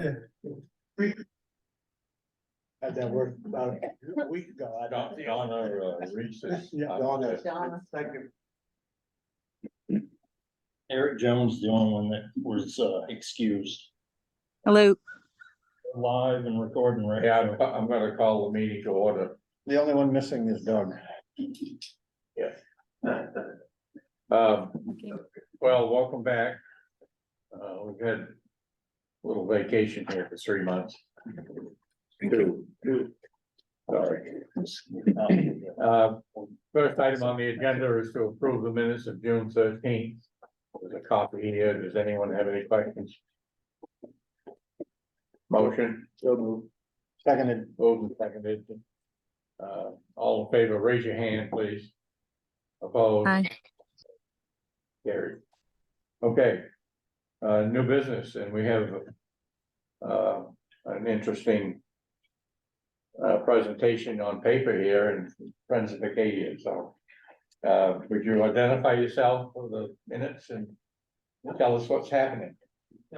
Had that work about a week ago. I Got the honor of recess. Yeah, Donna. Second. Eric Jones, the only one that was excused, Hello. live and recording right Yeah, now. I'm gonna call the meeting to order. The only one missing is Doug. Well, welcome back. We've had a little vacation here for 3 months. Two. Sorry. First item on the agenda is to approve the minutes of June 13th. There's a copy here. Does anyone have any questions? Motion? So moved. Seconded. Moved and seconded. All in favor, raise your hand, please. Opposed? Hi. Carried. Okay. New business, and we have an interesting presentation on paper here and Friends of Acadia, so would you identify yourself for the minutes and tell us what's happening?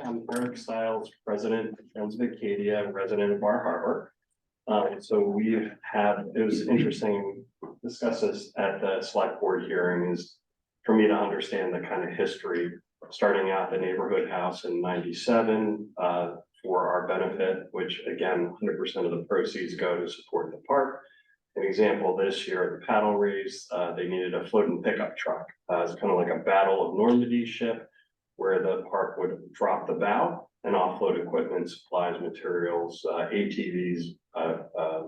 I'm Eric Stiles, president of Friends of Acadia, resident of Bar Harbor. So we've had, it was interesting, discuss this at the select board hearing, is for me to understand the kind of history, starting out the neighborhood house in 97, for our benefit, which again, 100% of the proceeds go to support the park. An example this year, the paddle race, they needed a floating pickup truck. It's kind of like a Battle of Normandy ship, where the park would drop the bow and offload equipment, supplies, materials, ATVs,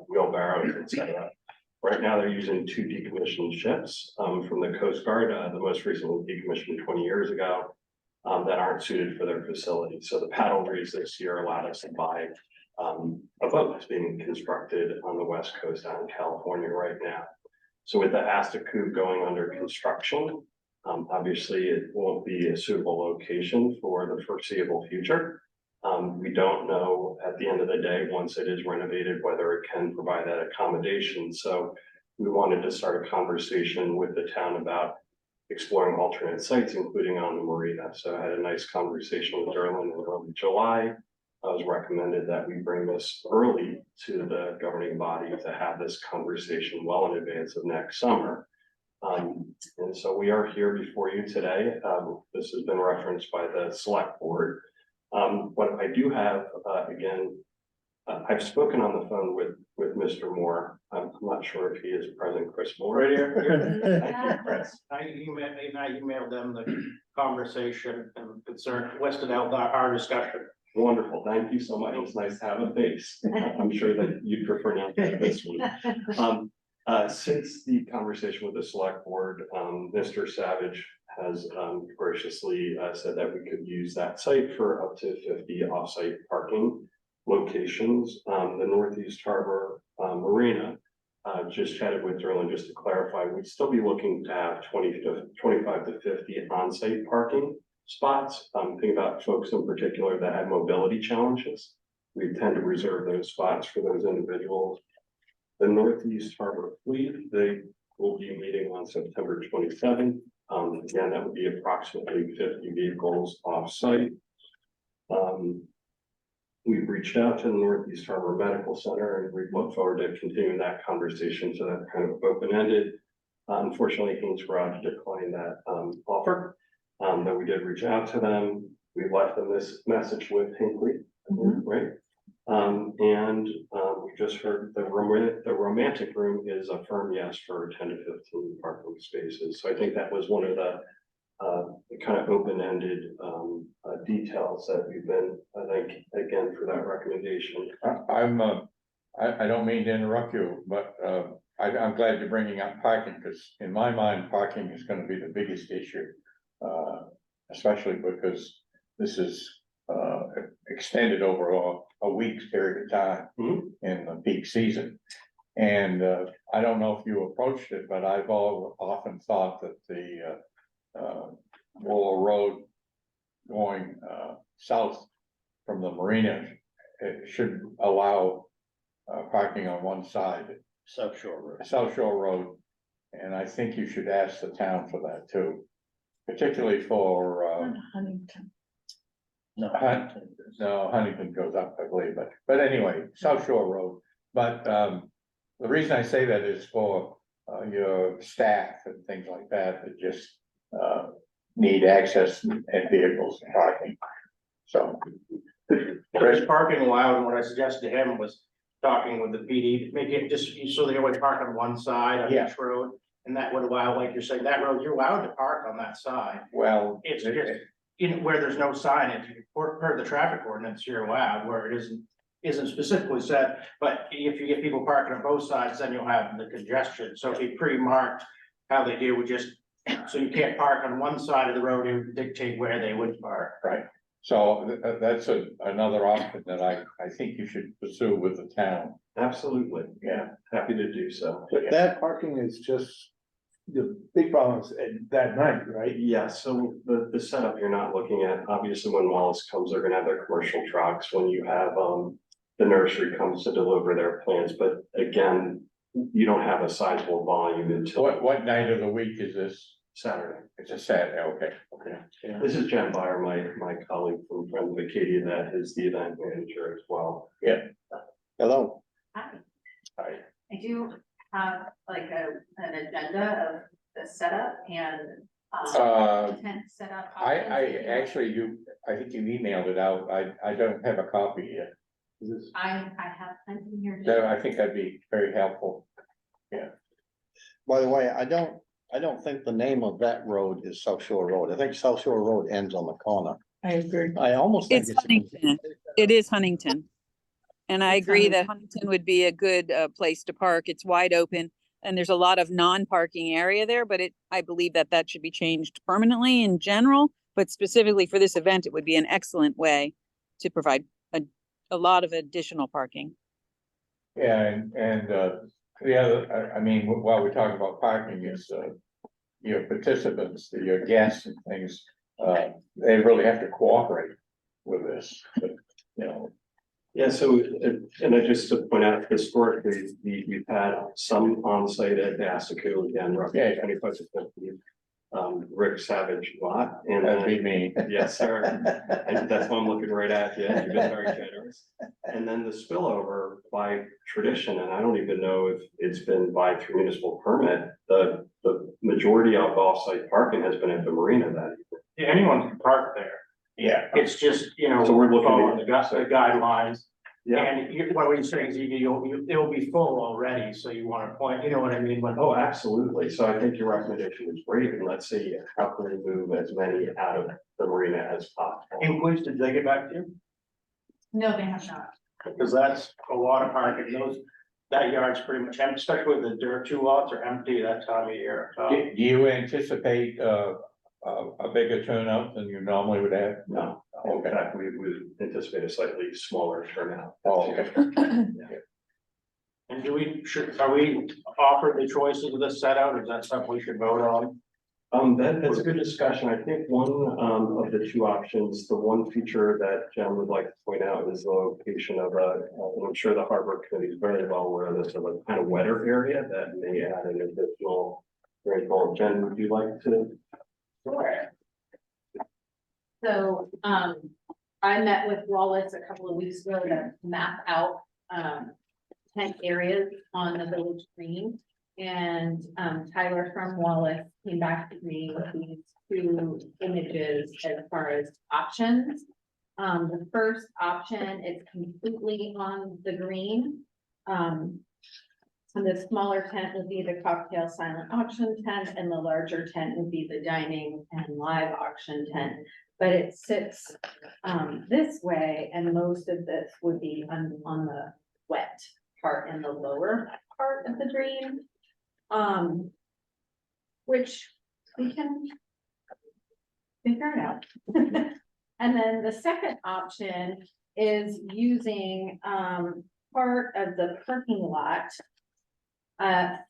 wheelbarrows, etc. Right now, they're using 2 decommissioned ships from the Coast Guard, the most recently decommissioned 20 years ago, that aren't suited for their facility. So the paddle race this year allowed us to buy a boat that's being constructed on the West Coast out in California right now. So with the Asta Coupe going under construction, obviously it won't be a suitable location for the foreseeable future. We don't know at the end of the day, once it is renovated, whether it can provide that accommodation. So we wanted to start a conversation with the town about exploring alternate sites, including on the marina. So I had a nice conversation with Derlin in early July. I was recommended that we bring this early to the governing body to have this conversation well in advance of next summer. And so we are here before you today. This has been referenced by the select board. What I do have, again, I've spoken on the phone with Mr. Moore. I'm not sure if he is present, Chris Moore. Right here. Thank you, Chris. I emailed them the conversation and concern, listed out our discussion. Wonderful, thank you so much. It's nice to have a face. I'm sure that you'd prefer not to have this one. Since the conversation with the select board, Mr. Savage has graciously said that we could use that site for up to 50 off-site parking locations. The Northeast Harbor Marina, just chatted with Derlin just to clarify, we'd still be looking to have 25 to 50 on-site parking spots. Think about folks in particular that have mobility challenges. We tend to reserve those spots for those individuals. The Northeast Harbor Fleet, they will be meeting on September 27th. Again, that would be approximately 50 vehicles off-site. We've reached out to the Northeast Harbor Medical Center and we look forward to continuing that conversation. So that's kind of open-ended. Unfortunately, Haynes Garage declined that offer. But we did reach out to them. We left them this message with Hinkley, right? We just heard the romantic room is a firm yes for 10 to 15 parking spaces. So I think that was one of the kind of open-ended details that we've been, I think, again, for that recommendation. I don't mean to interrupt you, but I'm glad you're bringing up parking, because in my mind, parking is going to be the biggest issue. Especially because this is extended over a week's period of time in the peak season. And I don't know if you approached it, but I've often thought that the Willow Road going south from the marina, it should allow parking on one side. South Shore Road. And I think you should ask the town for that too. Particularly for No, No, Huntington goes up, I believe, but anyway, South Shore Road. But, the reason I say that is for, your staff and things like that just, need access and vehicles and parking. So. There's parking allowed, and what I suggested to him was talking with the PD, make it just so they always park on one side on Yeah. each road. And that would allow, like you're saying, that road, you're allowed to park on that side. Well. It's just in where there's no signage, per the traffic ordinance, you're allowed, where it isn't specifically said. But if you get people parking on both sides, then you'll have the congestion. So if you pre-marked how they do with just, so you can't park on one side of the road, it would dictate where they would park. Right, so that's another option that I think you should pursue with the town. Absolutely, Yeah, happy to do so. But that parking is just, the big problem is at that night, right? Yeah, so the setup you're not looking at, obviously when Wallace comes, they're gonna have their commercial trucks, when you have, the nursery comes to deliver their plants, but again, you don't have a sizable volume until what night of the week is this? Saturday. It's a Saturday, okay, okay. This is Jen Byer, my colleague from Friends of Acadia, that is the event manager as well. Hello. Hi, Hi. I do have like an agenda of the setup and tent setup. I options. actually, I think you emailed it out, I don't have a copy yet. I have plenty here. That, I think that'd be very helpful. By the way, I don't think the name of that road is South Shore Road. I think South Shore Road ends on the corner. I agree. I almost think It's Huntington. It is Huntington. And I It's agree that Huntington would be a good place to park. It's wide open and there's a lot of non-parking area there, but I believe that should be changed permanently in general. But specifically for this event, it would be an excellent way to provide a lot of additional parking. Yeah, and the other, I mean, while we're talking about parking is, your participants, your guests and things, they really have to cooperate with this, but, you know. Yeah, so, and I just to point out, historically, we've had some on-site at Assaco, again, roughly Yeah. 25 to 50. Rick Savage lot, and That'd be me. yes, sir, and that's why I'm looking right at you, you've been very generous. And then the spillover by tradition, and I don't even know if it's been by through municipal permit, the majority of off-site parking has been at the marina that evening. Yeah, anyone can park there. Yeah. It's just, So we're looking following at- the guidelines. Yeah, And what we're saying is it'll be full already, so you want to point, you know what I mean? When, oh, absolutely, so I think your recommendation is great, and let's see how can we move as many out of the marina as possible. and police, did they get back to you? No, they have not. Because that's a lot of parking, that yard's pretty much empty, especially with the dirt, 2 lots are empty that time of year. Do you anticipate, a bigger turnout than you normally would have? No, in fact, we would anticipate a slightly smaller turnout. Oh, okay. And are we offered the choices of this set out, or is that something we should vote on? That's a good discussion. I think one of the two options, the one feature that Jen would like to point out is the location of and I'm sure the harbor committee is very well aware of this, of a kind of wetter area that may add an additional rainfall. Jen, would you like to? Sure. So, I met with Wallace a couple of weeks ago to map out, tent areas on the village green. And, Tyler from Wallace came back to me with these 2 images as far as options. The first option is completely on the green. And the smaller tent would be the cocktail silent auction tent, and the larger tent would be the dining and live auction tent. But it sits this way, and most of this would be on the wet part in the lower part of the green. Which we can figure it out. And then the second option is using part of the parking lot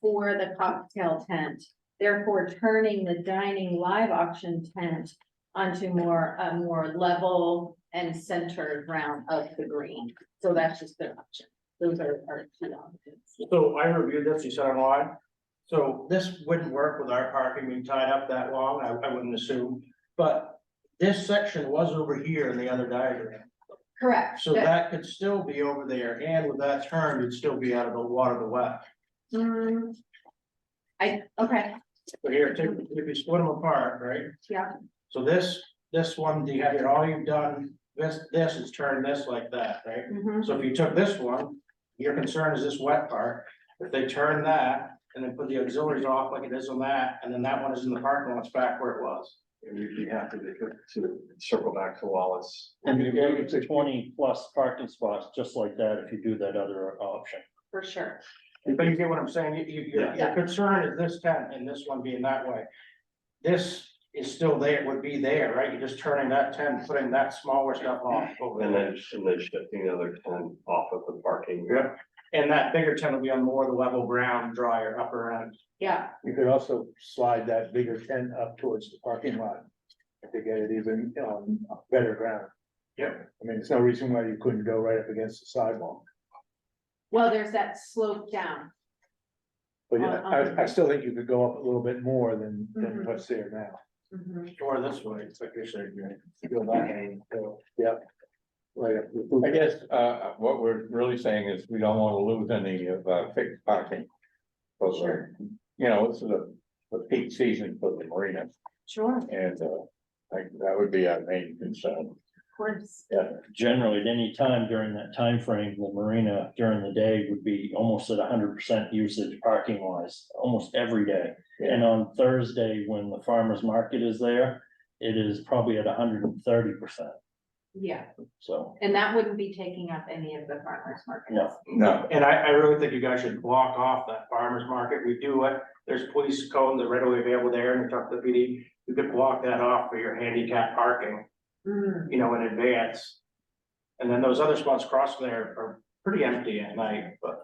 for the cocktail tent, therefore turning the dining live auction tent onto a more level and centered round of the green. So that's just their option. Those are our 2 options. So I reviewed this, you said online. So this wouldn't work with our parking being tied up that long, I wouldn't assume. But this section was over here in the other diagram. Correct. So that could still be over there, and with that turn, you'd still be out of the water the wet. Hmm. Okay, So here, if you split them apart, right? yeah, So this one, you have here, all you've done, this is turn this like that, right? mhm, So if you took this one, your concern is this wet part. If they turn that and then put the auxiliaries off like it is on that, and then that one is in the parking lot, it's back where it was. And we'd be happy to circle back to Wallace. And you get to 20+ parking spots, just like that, if you do that other option. for sure. But you get what I'm saying? Your Yeah. concern is this tent and this one being that way. This is still there, would be there, right? You're just turning that tent, putting that smaller stuff off over And there. then shifting the other 10 off of the parking. Yep. And that bigger tent will be on more of the level ground, drier upper end. Yeah, You could also slide that bigger tent up towards the parking lot. To get it even on better ground. Yep. I mean, there's no reason why you couldn't go right up against the sidewalk. well, there's that slope down. But yeah, I still think you could go up a little bit more than Mhm. what's there now. Mhm. Or this way, it's like you're saying, you go that way, so. Yep. Right. I guess, what we're really saying is we don't wanna lose any of, fixed parking. For the, Sure. you know, it's the peak season for the marina, Sure, of and, like, that would be our main concern. course. Generally, at any time during that time frame, the marina during the day would be almost at 100% usage parking wise, almost every day. And on Thursday, when the farmer's market is there, it is probably at 130%, Yeah, so. and that wouldn't be taking up any of the farmers markets. No, And I really think you guys should block off that farmer's market. We do it. There's police cones that are readily available there, and you talk to the PD. You could block that off for your handicap parking, Mm, you know, in advance. And then those other spots across there are pretty empty at night, but.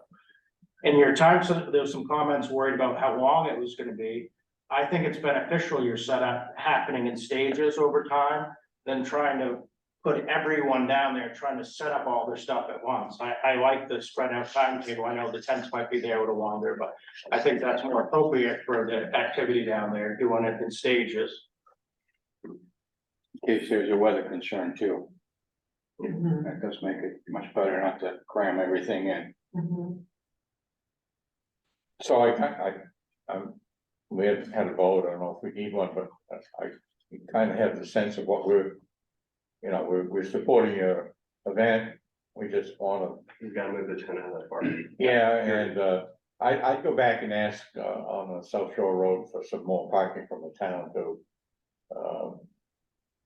In your time, so there was some comments worried about how long it was gonna be. I think it's beneficial your setup happening in stages over time than trying to put everyone down there, trying to set up all their stuff at once. I like the spread out timetable. I know the tents might be there a little longer, but I think that's more appropriate for the activity down there, doing it in stages. In case there's a weather concern too, mhm, that does make it much better not to cram everything in. mhm. so we haven't had a vote, I don't know if we need one, but I kind of have the sense of what we're. You know, we're supporting your event, we just wanna. You've got to move the 10 out of that parking. Yeah, and, I'd go back and ask, on the South Shore Road for some more parking from the town too.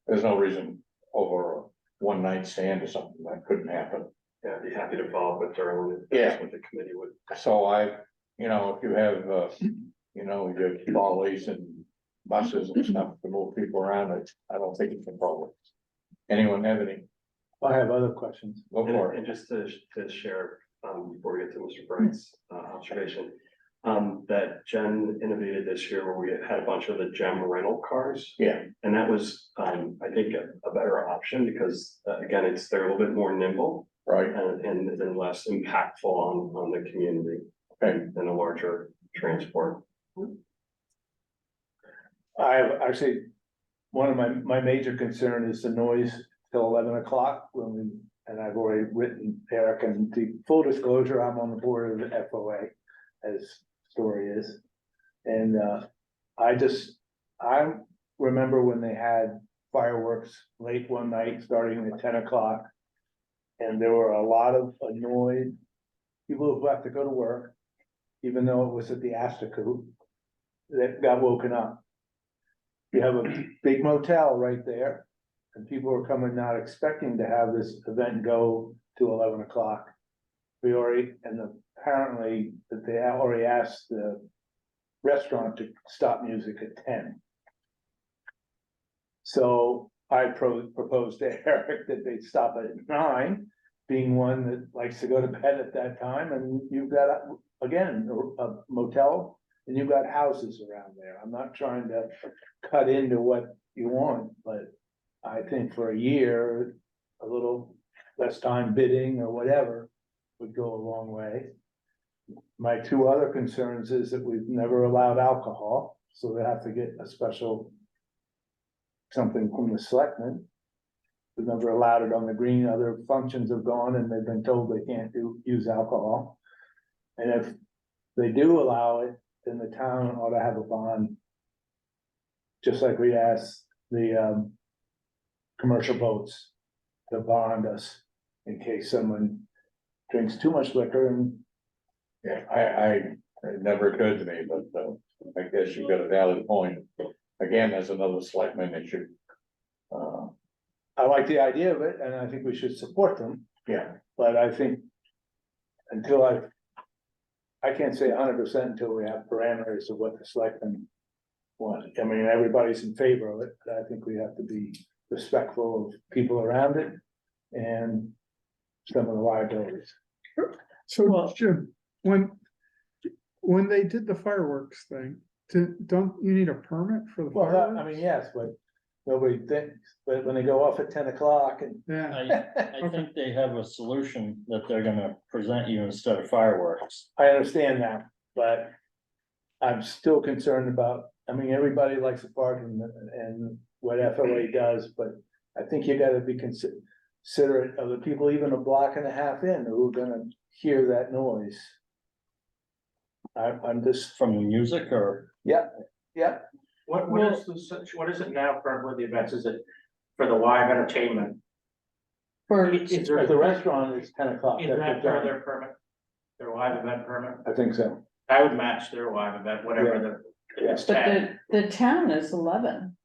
There's no reason over a one night stand or something that couldn't happen. Yeah, I'd be happy to follow up with Darrell. if Yeah. that's what the committee would. So you know, if you have, you know, your trolleys and buses and stuff to move people around, I don't think it's a problem. Anyone have any? I have other questions. Go for it. And just to share, before we get to Mr. Bright's observation, that Jen innovated this year where we had a bunch of the gem rental cars. Yeah. And that was, I think, a better option because, again, they're a little bit more nimble Right, and they're less impactful on the community than a larger transport. I have actually, one of my major concern is the noise till 11 o'clock when we, and I've already written Eric, and the full disclosure, I'm on the board of the FOA, as story is. And I remember when they had fireworks late one night, starting at 10 o'clock. And there were a lot of annoyed people who have to go to work, even though it was at the Astor that got woken up. You have a big motel right there, and people are coming not expecting to have this event go to 11 o'clock. Apparently, that they already asked the restaurant to stop music at 10. So I proposed to Eric that they stop at 9, being one that likes to go to bed at that time, and you've got, again, a motel, and you've got houses around there. I'm not trying to cut into what you want, but I think for a year, a little less time bidding or whatever would go a long way. My two other concerns is that we've never allowed alcohol, so they have to get a special something from the selectmen. We've never allowed it on the green, other functions have gone and they've been told they can't use alcohol. And if they do allow it, then the town ought to have a bond. Just like we asked the, commercial boats to bond us in case someone drinks too much liquor and. Yeah, it never occurred to me, but, I guess you've got a valid point. Again, as another selectman issue. I like the idea of it and I think we should support them, Yeah, but I think until I can't say 100% until we have parameters of what the selectmen want. I mean, everybody's in favor of it, but I think we have to be respectful of people around it and some of the liabilities. So Jim, when they did the fireworks thing, don't you need a permit for the Well, fireworks? I mean, yes, but nobody thinks, but when they go off at 10 o'clock and. Yeah, I think they have a solution that they're gonna present you instead of fireworks. I understand that, but I'm still concerned about, I mean, everybody likes the park and what FOA does, but I think you gotta be considerate of the people even a block and a half in who are gonna hear that noise. I'm just, From the music or, yeah, What what is it now for the events? Is it for the live entertainment? Is there, at the restaurant, it's 10 o'clock. is that part of their permit? Their live event permit? I think so. I would match their live event, whatever the, if it's But 10, the town is 11.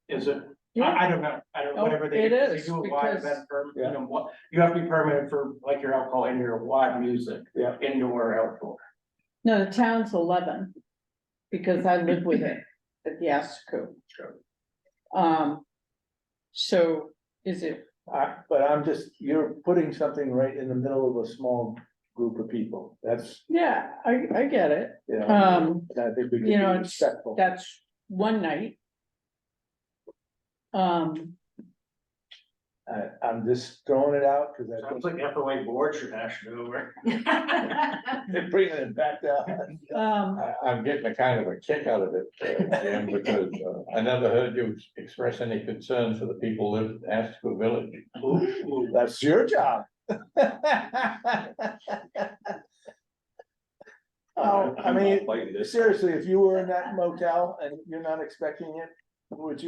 is it? Yeah. I don't know, Oh, whatever they, it if they is, do a live because- event permit, Yeah. you know, what, you have to be permitted for like your alcohol and your live music. Yeah. Indoor, outdoor. No, the town's 11, because I live with it at the Asco. So is it, But I'm just, you're putting something right in the middle of a small group of people. That's, yeah, I get it. you know, Um, and I think we can you know, be it's, respectful. that's one night. I'm just throwing it out because I Sounds think like FOA board should hash it over. they're bringing it back down. I'm getting a kind of a kick out of it, Jim, because, I never heard you express any concern for the people who live in Askew Village. Ooh, that's your job. Oh, I mean, seriously, if you were in that motel and you're not expecting it,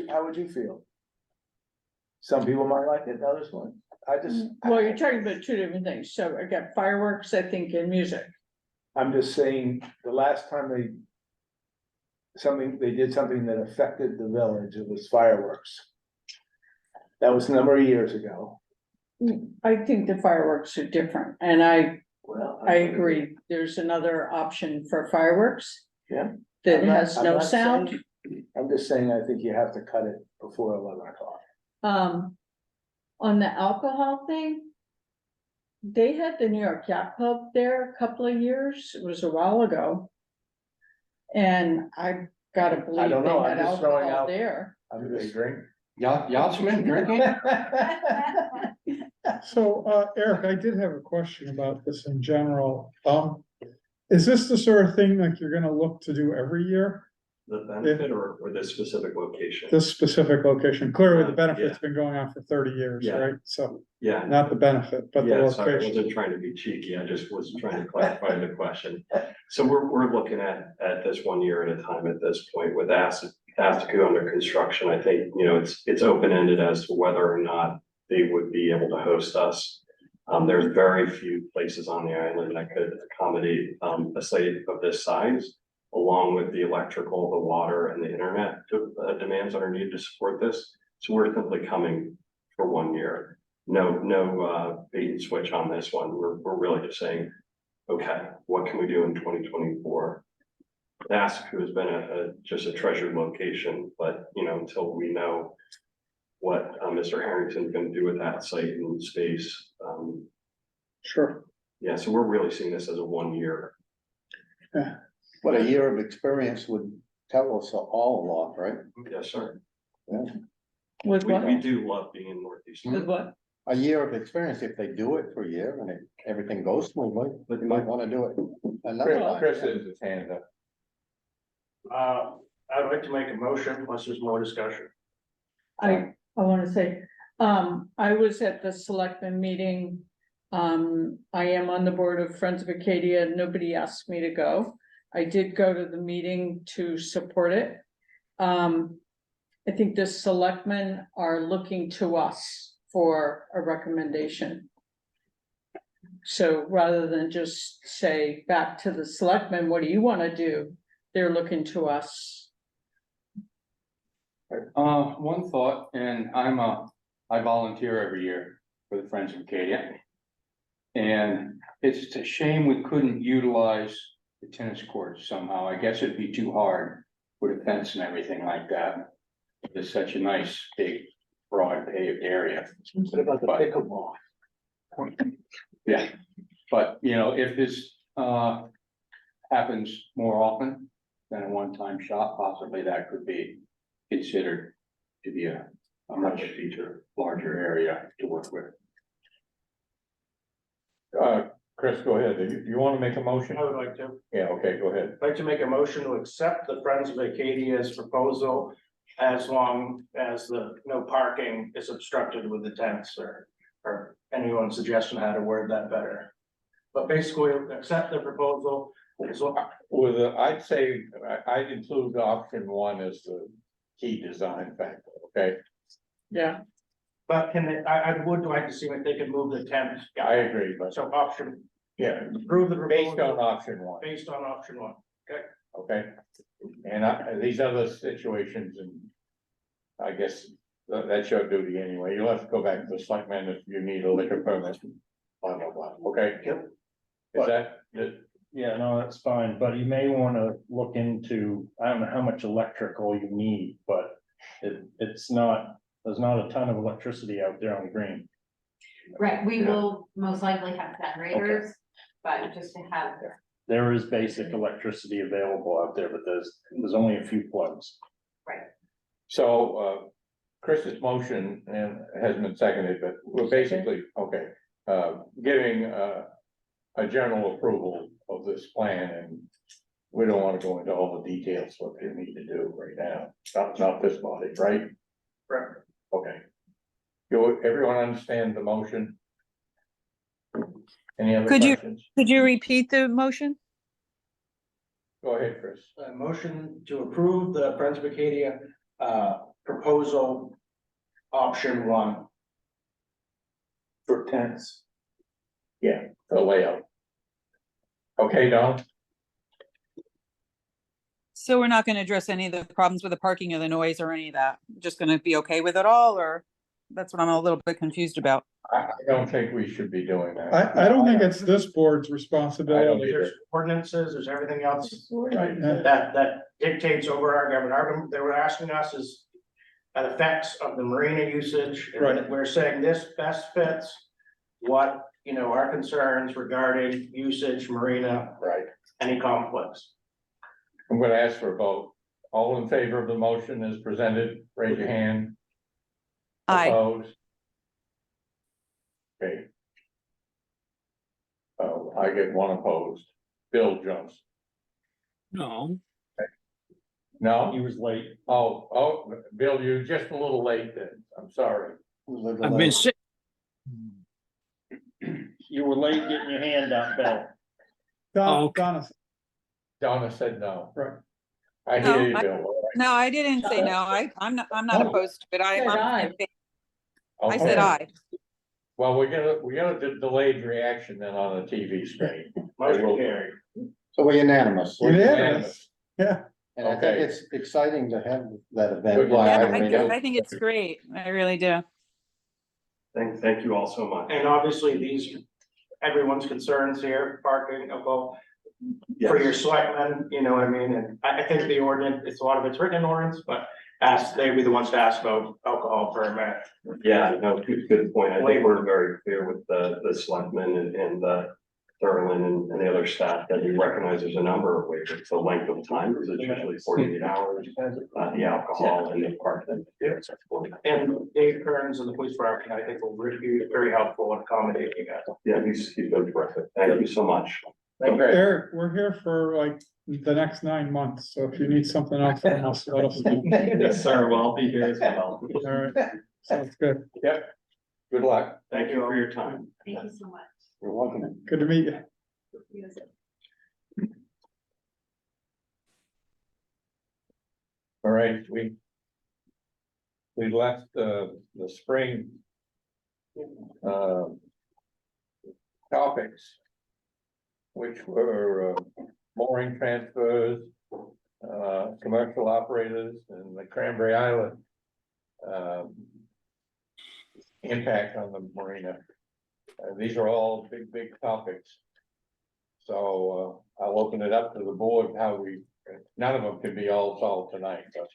how would you feel? Some people might like it, others won't. I just. well, you're talking about two different things. So I got fireworks, I think, and music. I'm just saying, the last time they did something that affected the village, it was fireworks. That was a number of years ago. I think the fireworks are different, and I Well. agree. There's another option for fireworks. Yeah. That I'm not- has I'm no not sound. saying- I'm just saying, I think you have to cut it before 11 o'clock. On the alcohol thing. They had the New York Yacht Club there a couple of years. It was a while ago. And I gotta believe don't they know, had I'm just throwing alcohol out- there. I'm just drink. Yachtsman drinking? so, Eric, I did have a question about this in general. Is this the sort of thing like you're gonna look to do every year? The benefit or this specific location? This specific location, clearly the Yeah. benefit's been going on for 30 years, Yeah. right? So Yeah, not the benefit, but the yeah, sorry, I location. wasn't trying to be cheeky, I just was trying to clarify the question. So we're looking at this 1 year at a time at this point with Askew under construction. I think, you know, it's open-ended as to whether or not they would be able to host us. There's very few places on the island that could accommodate a site of this size, along with the electrical, the water, and the internet demands that are needed to support this. So we're simply coming for 1 year. No bait and switch on this one. We're really just saying, okay, what can we do in 2024? Askew has been just a treasured location, but you know, until we know what Mr. Harrington's gonna do with that site and space. Sure. Yeah, so we're really seeing this as a 1 year. But a year of experience would tell us all a lot, right? Yes, sir. With We what? do love being in Northeast. With what? A year of experience, if they do it for a year and everything goes smoothly, but you might wanna do it another time. Chris has his hand up. I'd like to make a motion unless there's more discussion. I wanna say, I was at the selectmen meeting. I am on the board of Friends of Acadia. Nobody asked me to go. I did go to the meeting to support it. I think the selectmen are looking to us for a recommendation. So rather than just say back to the selectmen, what do you wanna do? They're looking to us. One thought, and I volunteer every year for the Friends of Acadia. And it's a shame we couldn't utilize the tennis courts somehow. I guess it'd be too hard with a fence and everything like that. It's such a nice, big, broad paved area. What about the pickleball? Yeah, but you know, if this happens more often than a one-time shot, possibly that could be considered to be a much larger area to work with. Chris, go ahead. Do you want to make a motion? I would like to. Yeah, okay, go ahead. I'd like to make a motion to accept the Friends of Acadia's proposal as long as the no parking is obstructed with the tents or anyone's suggestion how to word that better. But basically, accept the proposal as long. I'd say, I'd include option one as the key design factor, okay? Yeah. But can they, I would like to see if they could move the tents. I agree, but So option, yeah, approve the based on proposal option one, based on option one. okay? And these other situations, and I guess that's your duty anyway. You'll have to go back to the selectmen if you need a liquor permit. Blah, blah, blah, okay? Yep. Is that, Yeah, no, that's fine, but you may wanna look into, I don't know how much electrical you need, but it's not, there's not a ton of electricity out there on the green. Right, we Yeah. will most likely have generators, but just to have. There is basic electricity available out there, but there's only a few plugs. so, Chris's motion and has been seconded, but we're basically, okay, giving, a general approval of this plan, and we don't wanna go into all the details what they need to do right now, not this body, right? Right. Okay. Everyone understand the motion? Any other Could you- questions? Could you repeat the motion? Go ahead, Chris. A motion to approve the Friends of Acadia proposal option one. For tents. Yeah, the layout. Okay, Don? So we're not gonna address any of the problems with the parking or the noise or any of that? Just gonna be okay with it all, or? That's what I'm a little bit confused about. I don't think we should be doing that. I don't think it's this board's responsibility. There's ordinances, there's everything else Right. Yeah. that dictates over our government. They were asking us is effects of the marina usage. And Right. we're saying this best fits what, you know, our concerns regarding usage, marina, Right. any conflicts. I'm gonna ask for a vote. All in favor of the motion as presented, raise your hand. Aye. Opposed? Okay. Oh, I get one opposed. Bill Jones. No. He No? was late. Oh, Bill, you're just a little late then. I'm sorry. I've been sick. You were late getting your hand up, Bill. Donna, Donna said no. Right. I No, hear you, I- Bill. All right. No, I didn't say no. I'm not Oh. opposed to it. Said aye. I said Okay. aye. Well, we're gonna do delayed reaction then on the TV screen. Motion carried. So we're unanimous. We're Unanimous. Yeah. And I think Okay. it's exciting to have that Good event. luck. Yeah, I mean, I think it's great. I really do. Thank you all so much. And obviously everyone's concerns here, parking, about for your Yes. selectmen, you know what I mean? And I think the ordinance, a lot of it's written in ordinance, but they'd be the ones to ask about alcohol permit. Yeah, no, good point. I think we're very clear with the selectmen and Thurland and the other staff that we recognize there's a number of waivers. The length of time is usually 48 hours, the alcohol and the parking. And Dave Kearns and the police department, I think will be very helpful in accommodating you guys. Yeah, he's been terrific. Thank you so much. Okay, Eric, we're here for like the next 9 months, so if you need something else from us, let us know. Yes, sir, well, I'll be here as well. All right, sounds good. good luck. Thank you for your time. Thank you so much. You're welcome. Good to meet you. All right, we left the spring topics, which were mooring transfers, commercial operators and the Cranberry Island impact on the marina. These are all big topics. So I'll open it up to the board none of them can be all solved tonight, but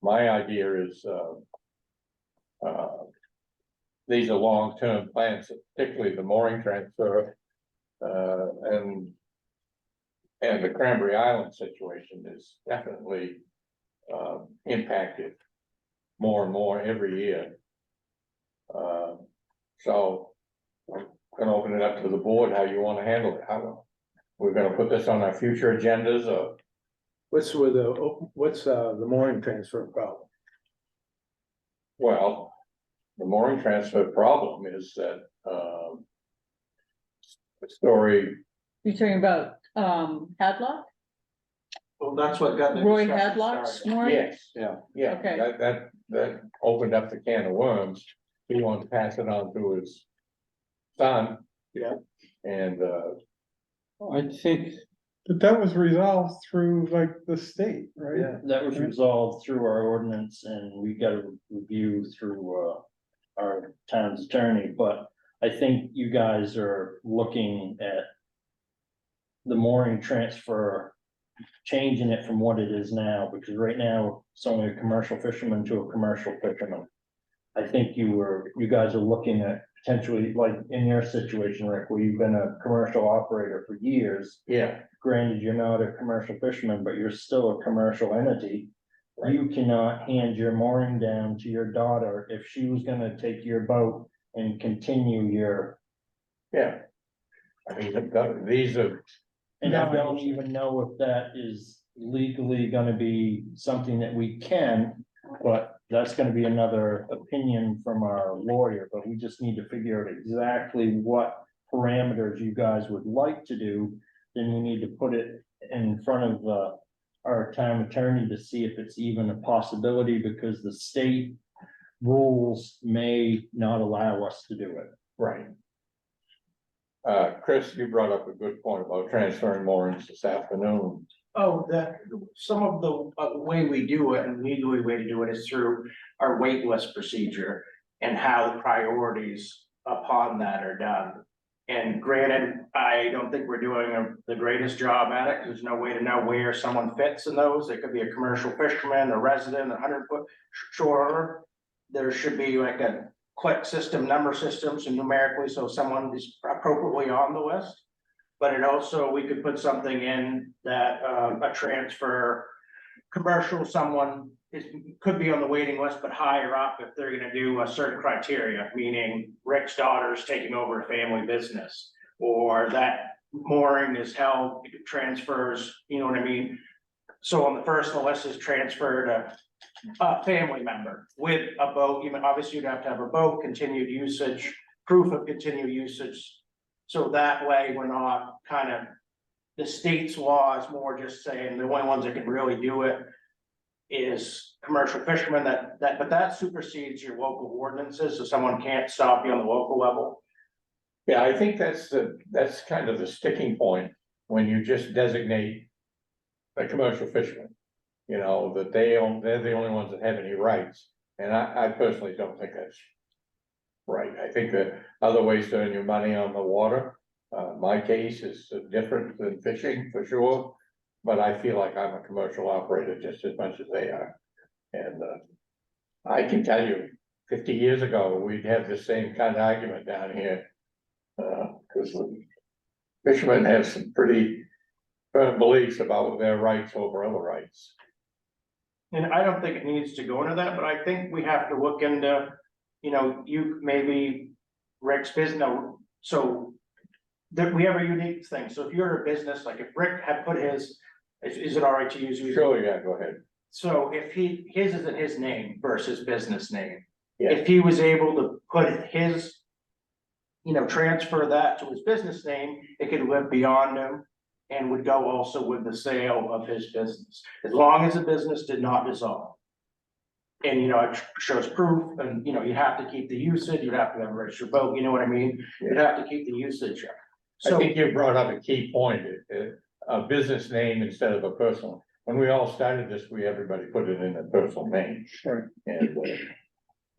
my idea is these are long-term plans, particularly the mooring transfer and the Cranberry Island situation is definitely impacted more and more every year. So I'm gonna open it up to the board, how you wanna handle it, how we're gonna put this on our future agendas, or What's the mooring transfer problem? well, the mooring transfer problem is that the story, You talking about, Hadlock, Well, that's what got the Roy discussion Hadlock's started. mooring? yes, yeah, Okay. that opened up the can of worms. He wanted to pass it on to his son. Yeah. And I think But that was resolved through like the state, right? Yeah. That was resolved through our ordinance and we got a review through our town's attorney, but I think you guys are looking at the mooring transfer, changing it from what it is now, because right now it's only a commercial fisherman to a commercial fisherman. I think you guys are looking at potentially, like in your situation, Rick, where you've been a commercial operator for years. yeah, Granted, you're not a commercial fisherman, but you're still a commercial entity. You cannot hand your mooring down to your daughter if she was gonna take your boat and continue your, yeah. I mean, these are, and I don't even know if that is legally gonna be something that we can, but that's gonna be another opinion from our lawyer, but we just need to figure out exactly what parameters you guys would like to do. Then we need to put it in front of our town attorney to see if it's even a possibility, because the state rules may not allow us to do it. right. Chris, you brought up a good point about transferring moorings this afternoon. Oh, some of the way we do it and legally way to do it is through our wait list procedure and how the priorities upon that are done. And granted, I don't think we're doing the greatest job at it. There's no way to know where someone fits in those. It could be a commercial fisherman, a resident, 100-foot shore. There should be like a click system, number systems, and numerically, so someone is appropriately on the list. But it also, we could put something in that, a transfer, commercial, someone could be on the waiting list, but higher up if they're gonna do a certain criteria, meaning Rick's daughter's taking over a family business. Or that mooring is held, transfers, you know what I mean? So on the first, the list is transferred a family member with a boat, even obviously you'd have to have a boat, continued usage, proof of continued usage. So that way, we're not kind of, the state's law is more just saying the only ones that can really do it is commercial fishermen, but that supersedes your local ordinances, so someone can't stop you on the local level. Yeah, I think that's kind of the sticking point when you just designate a commercial fisherman. You know, that they're the only ones that have any rights, and I personally don't think that's right. I think that other ways to earn your money on the water, my case is different than fishing for sure. But I feel like I'm a commercial operator just as much as they are. And I can tell you, 50 years ago, we'd have the same kind of argument down here. Because fishermen have some pretty firm beliefs about their rights over other rights. And I don't think it needs to go into that, but I think we have to look into, you know, you maybe Rick's business, so that we have a unique thing, so if you're a business, like if Rick had put his, is it all right to use? Sure, yeah, go ahead. So if his is in his name versus business name. Yeah. If he was able to put his. Transfer that to his business name, it could live beyond him. And would go also with the sale of his business, as long as the business did not dissolve. And it shows proof, and you have to keep the usage, you'd have to have a registered boat, you know what I mean? You'd have to keep the usage. I So, think you brought up a key point, a business name instead of a personal. When we all started this, everybody put it in a personal name. Sure. And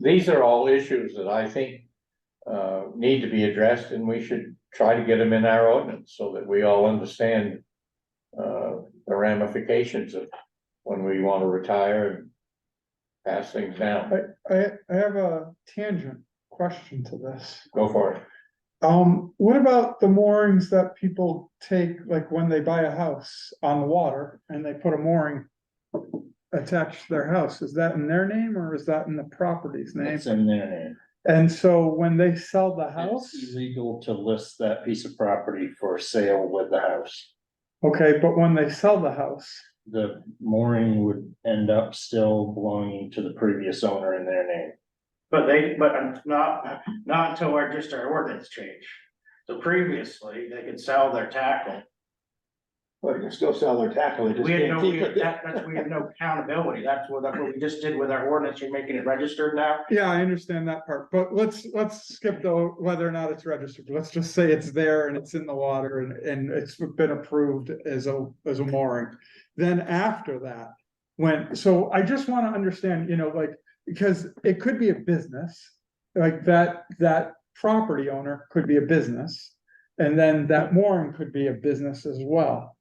these are all issues that I think need to be addressed, and we should try to get them in our ordinance so that we all understand the ramifications of when we want to retire and pass things down. I have a tangent question to this. Go for it. What about the moorings that people take, like when they buy a house on the water and they put a mooring attached to their house? Is that in their name or is that in the property's name? It's in their name. And so when they sell the house, It's illegal to list that piece of property for sale with the house. okay, but when they sell the house, The mooring would end up still belonging to the previous owner in their name. but not until our ordinance change. So previously, they could sell their tackle. Well, you can still sell their tackle, they just We had can't no, keep we it. had no accountability, that's what we just did with our ordinance, you're making it registered now. yeah, I understand that part, but let's skip though whether or not it's registered. Let's just say it's there and it's in the water and it's been approved as a mooring. Then after that, so I just want to understand, because it could be a business, like that property owner could be a business. And then that mooring could be a business as well.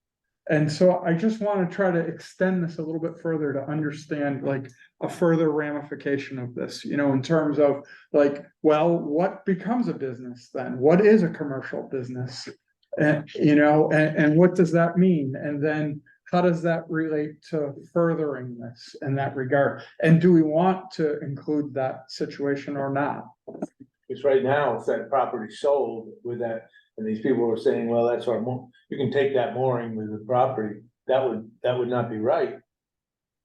And so I just want to try to extend this a little bit further to understand like a further ramification of this, in terms of like, well, what becomes a business then? What is a commercial business? And, and what does that mean? And then how does that relate to furthering this in that regard? And do we want to include that situation or not? Because right now, if that property sold with that, and these people were saying, well, that's our you can take that mooring with the property, that would not be right.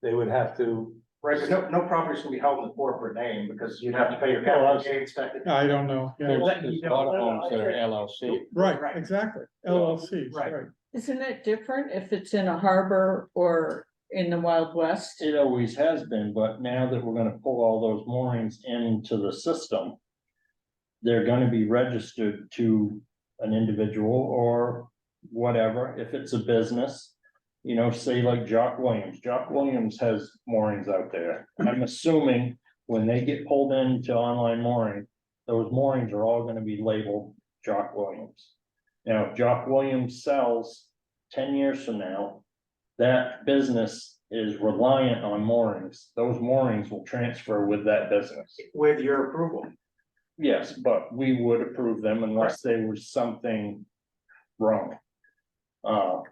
They would have to. Right, but no property's gonna be held in the corporate name, because you'd have to pay your capital gains tax. I don't know. Yeah. You There's a lot of don't- homes that are LLC. Right, Right. exactly. LLCs, Right. right. Isn't it different if it's in a harbor or in the Wild West? It always has been, but now that we're gonna pull all those moorings into the system, they're gonna be registered to an individual or whatever, if it's a business. Say like Jock Williams. Jock Williams has moorings out there. I'm assuming when they get pulled into online mooring, those moorings are all gonna be labeled Jock Williams. Now, if Jock Williams sells 10 years from now, that business is reliant on moorings. Those moorings will transfer with that business. With your approval. Yes, but we would approve them unless there was something wrong.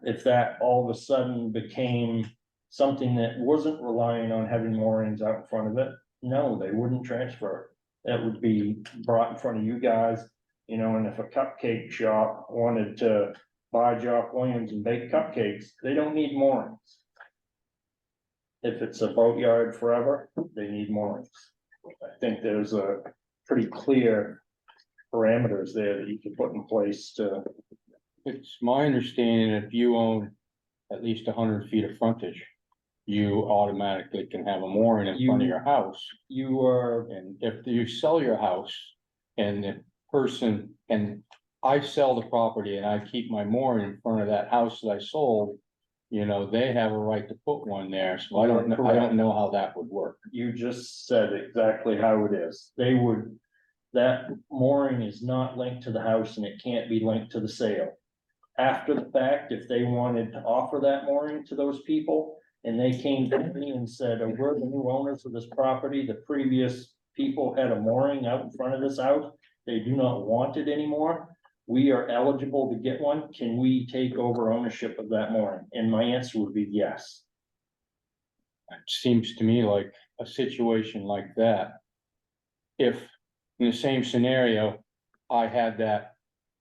If that all of a sudden became something that wasn't relying on having moorings out in front of it, no, they wouldn't transfer. That would be brought in front of you guys, and if a cupcake shop wanted to buy Jock Williams and bake cupcakes, they don't need moorings. If it's a boatyard forever, they need moorings. I think there's a pretty clear parameters there that you can put in place to. It's my understanding if you own at least 100 feet of frontage, you automatically can have a mooring in front of your house. You are, And if you sell your house and the person, and I sell the property and I keep my mooring in front of that house that I sold, they have a right to put one there. So I don't know how that would work. you just said exactly how it is. That mooring is not linked to the house and it can't be linked to the sale. After the fact, if they wanted to offer that mooring to those people and they came to me and said, oh, we're the new owners of this property, the previous people had a mooring out in front of this house, they do not want it anymore, we are eligible to get one, can we take over ownership of that mooring? And my answer would be yes. It seems to me like a situation like that. If in the same scenario, I had that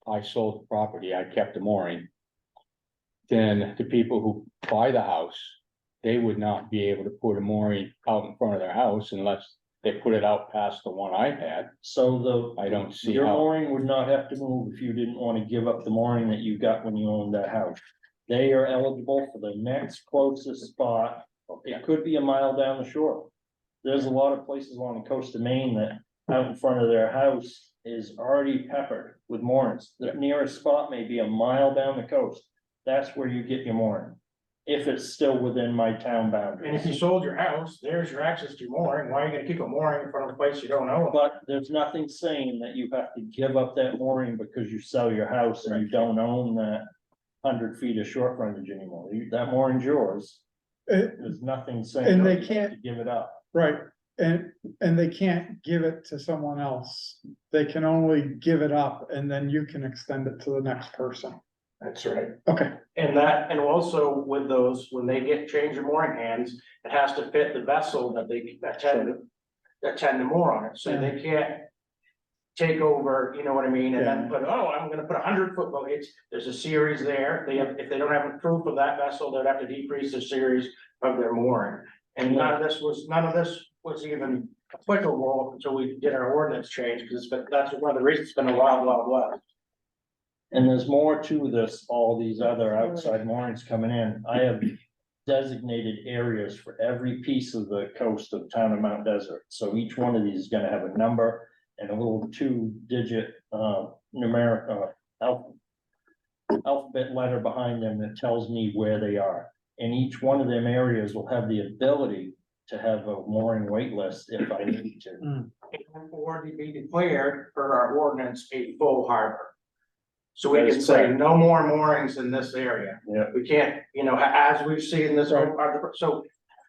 I sold the property, I kept the mooring. Then the people who buy the house, they would not be able to put a mooring out in front of their house unless they put it out past the one I had. So I don't see your how, mooring would not have to move if you didn't want to give up the mooring that you got when you owned that house. They are eligible for the next closest spot. It could be a mile down the shore. There's a lot of places along the coast of Maine that out in front of their house is already peppered with moorings. The nearest spot may be a mile down the coast. That's where you get your mooring. If it's still within my town And boundaries. if you sold your house, there's your access to your mooring, why are you gonna keep a mooring in front of a place you don't own? But there's nothing saying that you have to give up that mooring because you sell your house and you don't own that 100 feet of shore frontage anymore. That mooring's yours. There's nothing saying And that they you have can't- to give it up. Right, and they can't give it to someone else. They can only give it up and then you can extend it to the next person. That's right. Okay, And also with those, when they change your mooring hands, it has to fit the vessel that tend to moor on it, so they can't take over, you know what I mean, and then put, oh, I'm gonna put 100 foot boat, there's a series there, if they don't have a proof of that vessel, they'd have to decrease the series of their mooring. And none of this was even applicable until we did our ordinance change, because that's one of the reasons it's been a wild west. And there's more to this, all these other outside moorings coming in. I have designated areas for every piece of the coast of town of Mount Desert. So each one of these is gonna have a number and a little 2-digit numeric alphabet letter behind them that tells me where they are. And each one of them areas will have the ability to have a mooring wait list if I need to. Or to be declared per our ordinance a full harbor. So we That can is say correct. no more moorings in this area. Yeah. We can't, as we've seen this, so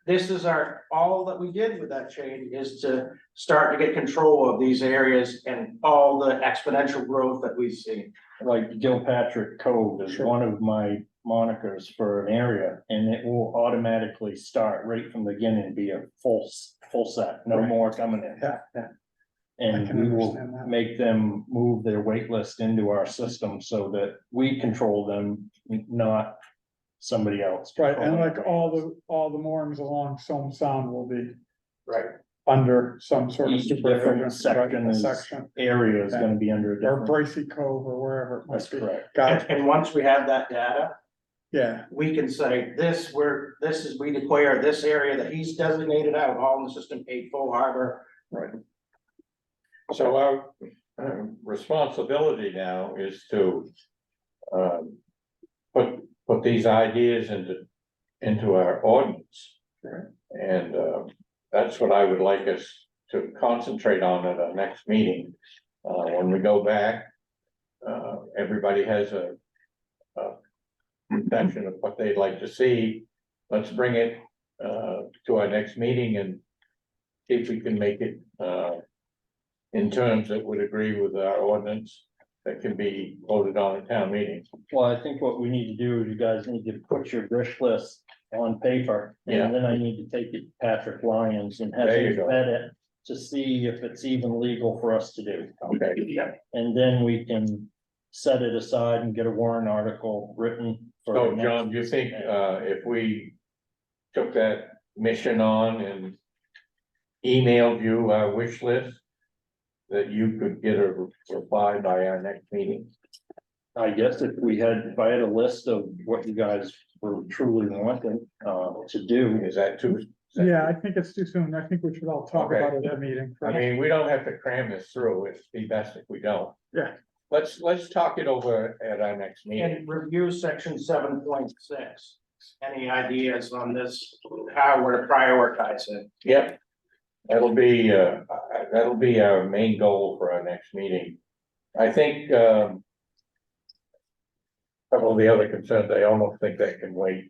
this is all that we did with that change is to start to get control of these areas and all the exponential growth that we've seen. Like Gilpatrick Cove is one of my monikers for an area, and it will automatically start right from the beginning, be a full set, no more coming in. yeah. I And can we will understand that. make them move their wait list into our system so that we control them, not somebody else. Right, and controlling like their all wait list. the moorings along Somme Sound will be Right. under some sort of. Each supervision, different section right, a is, section, area is gonna be under a or different, Bracy Cove or wherever it that's might be. correct. Got it, And once we have that data, yeah, we can say we declare this area that he's designated out, all in the system, a full harbor. Right. So our responsibility now is to put these ideas into our ordinance. Right. And that's what I would like us to concentrate on at our next meeting. When we go back, everybody has a conception of what they'd like to see. Let's bring it to our next meeting and see if we can make it in terms that would agree with our ordinance that can be voted on at town meeting. Well, I think what we need to do is you guys need to put your wish list on paper. Yeah. And then I need to take it to Patrick Lyons and have There you him go. vet it to see if it's even legal for us to do. Okay. Yeah. And then we can set it aside and get a warrant article written. for the So next- John, do you think if we took that mission on and emailed you our wish list, that you could get a reply by our next meeting? I guess if I had a list of what you guys were truly wanting to do. Is that too? yeah, I think it's too soon, I think we should all talk Okay. about it at the meeting. I mean, we don't have to cram this through, it'd be best if we don't. Yeah. Let's talk it over at our next meeting. And review section 7.6. Any ideas on this, how we're to prioritize it? Yep. That'll be our main goal for our next meeting. I think, couple of the other concerns, I almost think that can wait.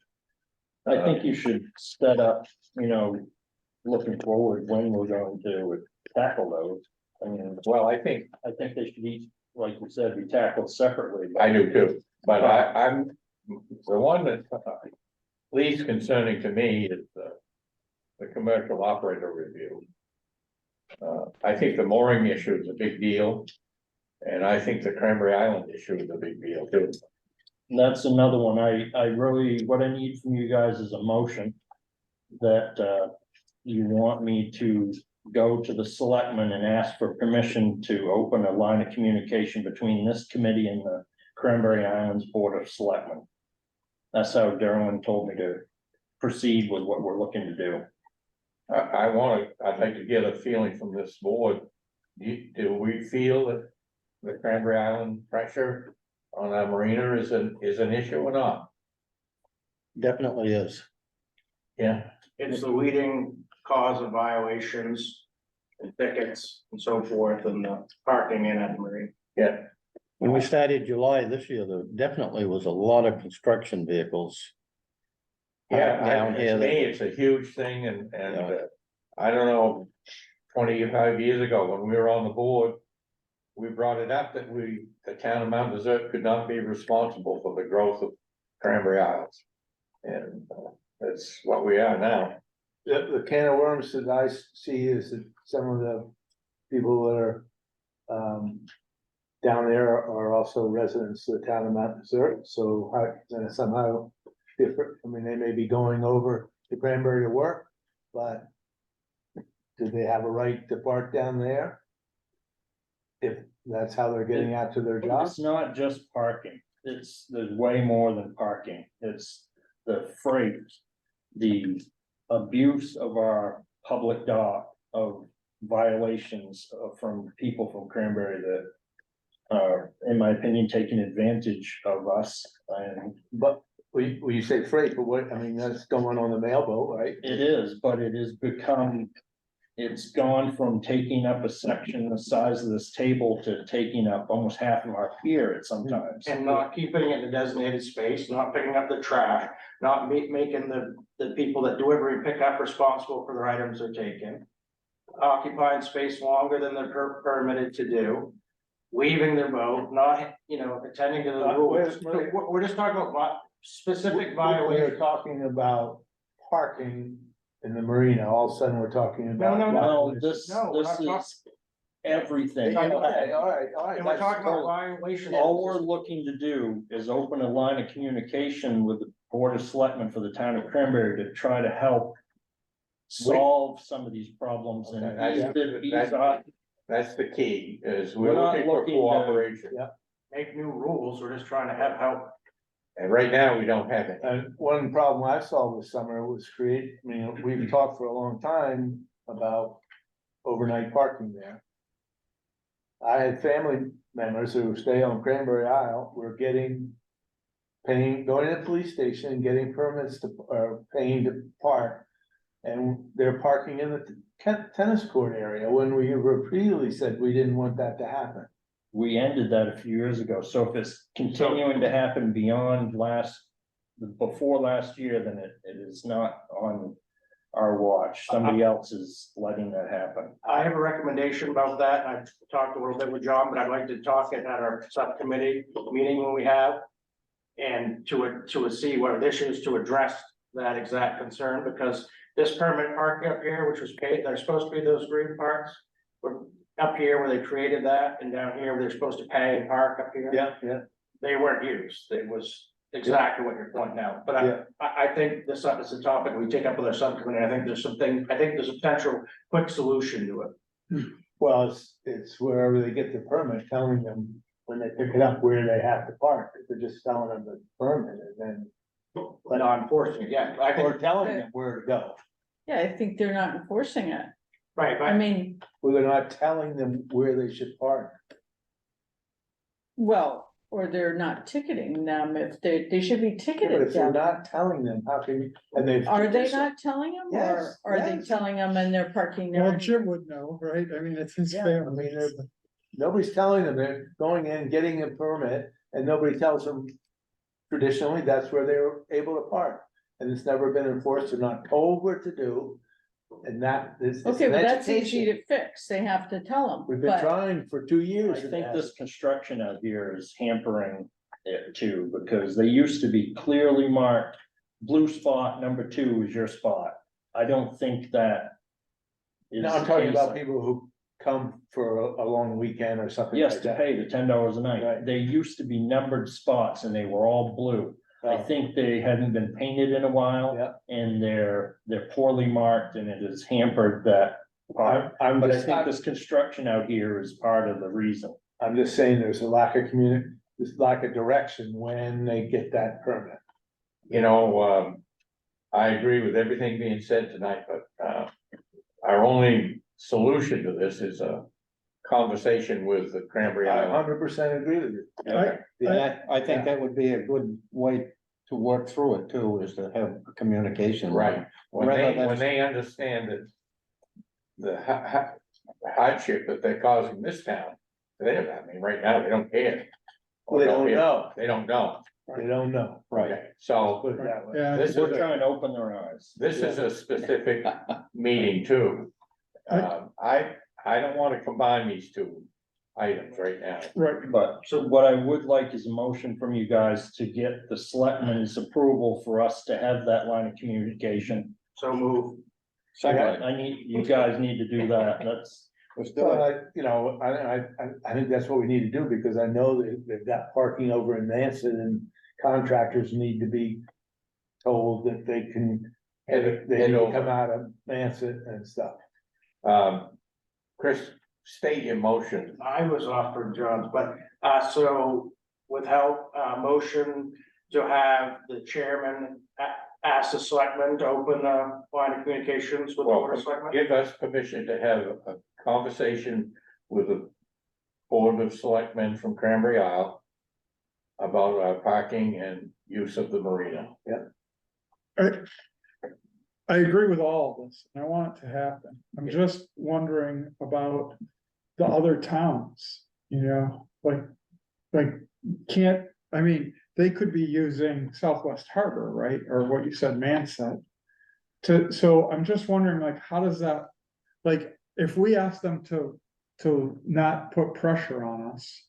I think you should set up, looking forward when we're going to tackle those. I mean, Well, I think, I think they should each, like you said, be tackled separately. I do too, but I'm, the one that's least concerning to me is the commercial operator review. I think the mooring issue is a big deal. And I think the Cranberry Island issue is a big deal too. That's another one. I really, what I need from you guys is a motion that, you want me to go to the selectmen and ask for permission to open a line of communication between this committee and the Cranberry Islands Board of Selectmen. That's how Darwin told me to proceed with what we're looking to do. I'd like to get a feeling from this board. Do we feel that the Cranberry Island pressure on our marina is an issue or not? Definitely is. Yeah. It's the leading cause of violations and tickets and so forth, and the parking in at the marine. Yeah. When we started July this year, there definitely was a lot of construction vehicles. Yeah, Down to here, me, it's a huge thing and, I don't know, 25 years ago, when we were on the board. We brought it up that the town of Mount Desert could not be responsible for the growth of Cranberry Isles. And that's what we are now. The can of worms that I see is that some of the people that are down there are also residents of the town of Mount Desert, so then somehow different, I mean, they may be going over to Cranberry to work, but do they have a right to park down there? If that's how they're getting out to their jobs? It's not just parking. There's way more than parking. It's the freight, the abuse of our public dock, of violations from people from Cranberry that are, in my opinion, taking advantage of us. And But when you say freight, but what, I mean, that's going on the mailboat, right? it is, but it has become, it's gone from taking up a section the size of this table to taking up almost half of our pier at sometimes. And not keeping it in a designated space, not picking up the trash, not making the people that deliver and pick up responsible for their items they're taking. Occupying space longer than they're permitted to do, leaving their boat, not, attending to the rules. We're just talking about specific We're violations. talking about parking in the marina, all of a sudden we're talking about. No, this we're not talking- is everything. Okay, all right. And we're that's talking about totally- violations. All we're looking to do is open a line of communication with the Board of Selectmen for the town of Cranberry to try to help solve some of these problems and Okay, ease off. That's the key, is We're we're not looking for looking to- cooperation. Make new rules, we're just trying to have help. And right now, we don't have it. And one problem I saw this summer was we've talked for a long time about overnight parking there. I had family members who stay on Cranberry Isle, were paying, going to the police station and getting permits paying to park. And they're parking in the tennis court area when we repeatedly said we didn't want that to happen. We ended that a few years ago, so if it's continuing to happen beyond before last year, then it is not on our watch. Somebody else is letting that happen. I have a recommendation about that. I've talked a little bit with John, but I'd like to talk it at our subcommittee meeting when we have. And to see what issues to address that exact concern, because this permanent parking up here, which was paid, they're supposed to be those green parks. Were up here where they created that, and down here where they're supposed to pay and park up here. Yeah. They weren't used. It was exactly what you're pointing out, but I think this is a topic we take up with our subcommittee. I think there's a potential quick solution to it. Well, it's wherever they get the permit, telling them when they pick it up where they have to park. If they're just telling them the permit and then. But not enforcing it, yeah, I Or think, telling them where to go. Yeah, I think they're not enforcing it. right, I but mean, Well, they're not telling them where they should park. well, or they're not ticketing them if they should be But ticketed if they're down. not telling them, how can you, and they've. Are they not telling them, or Yes, are they yes. telling them and they're parking Well, there? Jim would know, right? I mean, it's his Yeah, I family. mean, nobody's telling them, they're going in, getting a permit, and nobody tells them. Traditionally, that's where they were able to park, and it's never been enforced, they're not told what to do. And that is. Okay, but that's easy to fix. They have to tell them, We've been but trying for 2 years. I think this construction out here is hampering it too, because they used to be clearly marked. Blue spot, number 2 is your spot. I don't think that. is No, I'm the talking case. about people who come for a long weekend or something Yes, like to that. pay the $10 a night. Right. They used to be numbered spots and they were all blue. I Oh, think they hadn't been painted in a while. Yeah. And they're poorly marked and it has hampered that part. I'm But I just, think this construction out here is part of the reason. I'm just saying there's a lack of there's lack of direction when they get that permit. You know, I agree with everything being said tonight, but, our only solution to this is a conversation with the Cranberry I Island. 100% agree with you. I- Yeah, I think that would be a good way to work through it too, is to have communication. Right, when Rather they, than- when they understand that the hardship that they're causing this town, they don't, I mean, right now, they don't care. Well, they don't care. know, They don't know, they don't know. Right. okay, so Put it that way. Yeah, this is, We're a- trying to open their eyes. this is a specific meeting too. I don't wanna combine these two items right now. right, But so what I would like is a motion from you guys to get the selectmen's approval for us to have that line of communication. So move. Second, You guys need to do that. That's, let's do Well, it. you know, I think that's what we need to do, because I know that they've got parking over in Nansen, and contractors need to be told that they can, they need to over. come out of Nansen and stuff. Chris, state your motion. I was offered John's, but, so without, motion to have the chairman ask the selectmen to open a line of communications with the board of selectmen. Give us permission to have a conversation with the Board of Selectmen from Cranberry Isle about our parking and use of the marina. I agree with all of this, and I want it to happen. I'm just wondering about the other towns, you know, like, I mean, they could be using Southwest Harbor, right, or what you said, Man said. So I'm just wondering, like, how does that, like, if we ask them to not put pressure on us,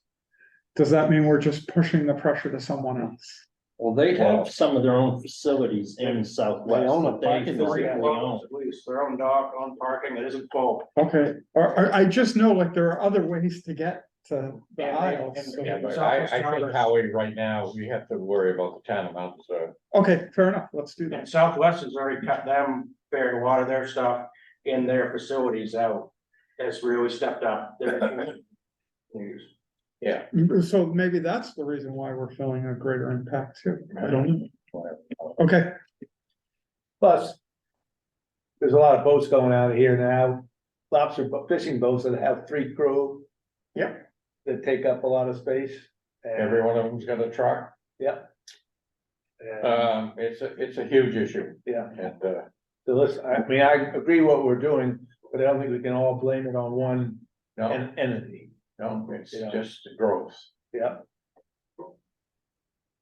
does that mean we're just pushing the pressure to someone else? well, they have some of their own facilities in Southwest. They own a that they parking lot. physically own. At least their own dock, own parking, it isn't full. Okay, or I just know like there are other ways to get to the Yeah, aisles. so- Yeah, but Southwest I Harbor. think Howie, right now, we have to worry about the town of Mount Desert. Okay, fair enough, let's do And that. Southwest has already cut them fair to water their stuff in their facilities out. It's really stepped up. Yeah, So maybe that's the reason why we're feeling a greater impact too. I don't know. Okay, Plus, there's a lot of boats going out of here now, fishing boats that have 3 crew. Yep. That take up a lot of space. And, every one of them's got a truck. yep. And, It's a huge issue, yeah, and, so listen, I mean, I agree what we're doing, but I don't think we can all blame it on one no, entity. no, it's Yeah. just the growth, Yeah,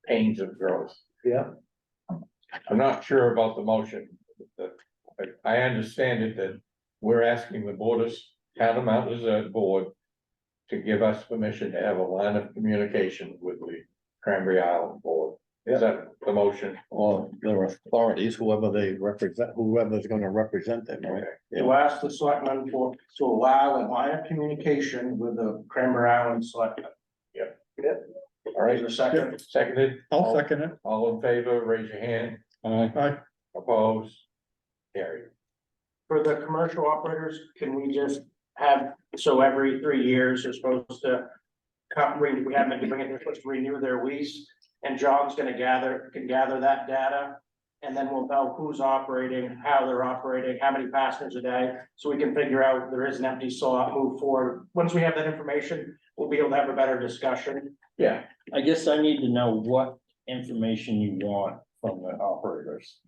pains of growth. yeah, I'm not sure about the motion, but I understand it that we're asking the town of Mount Desert Board to give us permission to have a line of communication with the Cranberry Island Board. Is that the motion? Or their authorities, whoever they represent, whoever's gonna represent them, right? To ask the selectmen to allow a line of communication with the Cranberry Island selectmen. All right, Is there a second? seconded? I'll second it. All in favor, raise your hand. Aye. Opposed? Carried. For the commercial operators, can we just have, so every 3 years they're supposed to come, we haven't been doing it, they're supposed to renew their lease. And John's can gather that data. And then we'll know who's operating, how they're operating, how many passengers a day, so we can figure out if there is an empty slot, move forward. Once we have that information, we'll be able to have a better discussion. Yeah, I guess I need to know what information you want from the operators.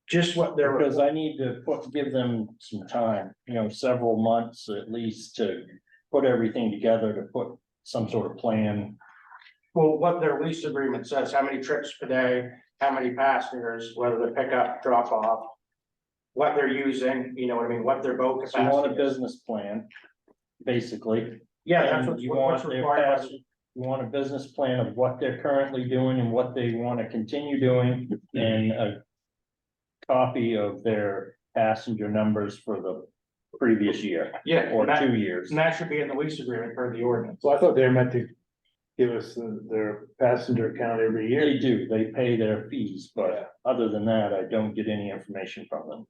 Just what they're. Because I need to give them some time, several months at least to put everything together, to put some sort of plan. Well, what their lease agreement says, how many trips per day, how many passengers, whether they pick up, drop off. What they're using, you know what I mean, what their boat So you want a capacity is. business plan, basically. Yeah, that's And what's you what's want their required. by the- You want a business plan of what they're currently doing and what they want to continue doing, and a copy of their passenger numbers for the previous year Yeah, or and that, 2 years. and that should be in the lease agreement per the ordinance. So I thought they were meant to give us their passenger count every year. They do, they pay their fees, but other than that, I don't get any information from them.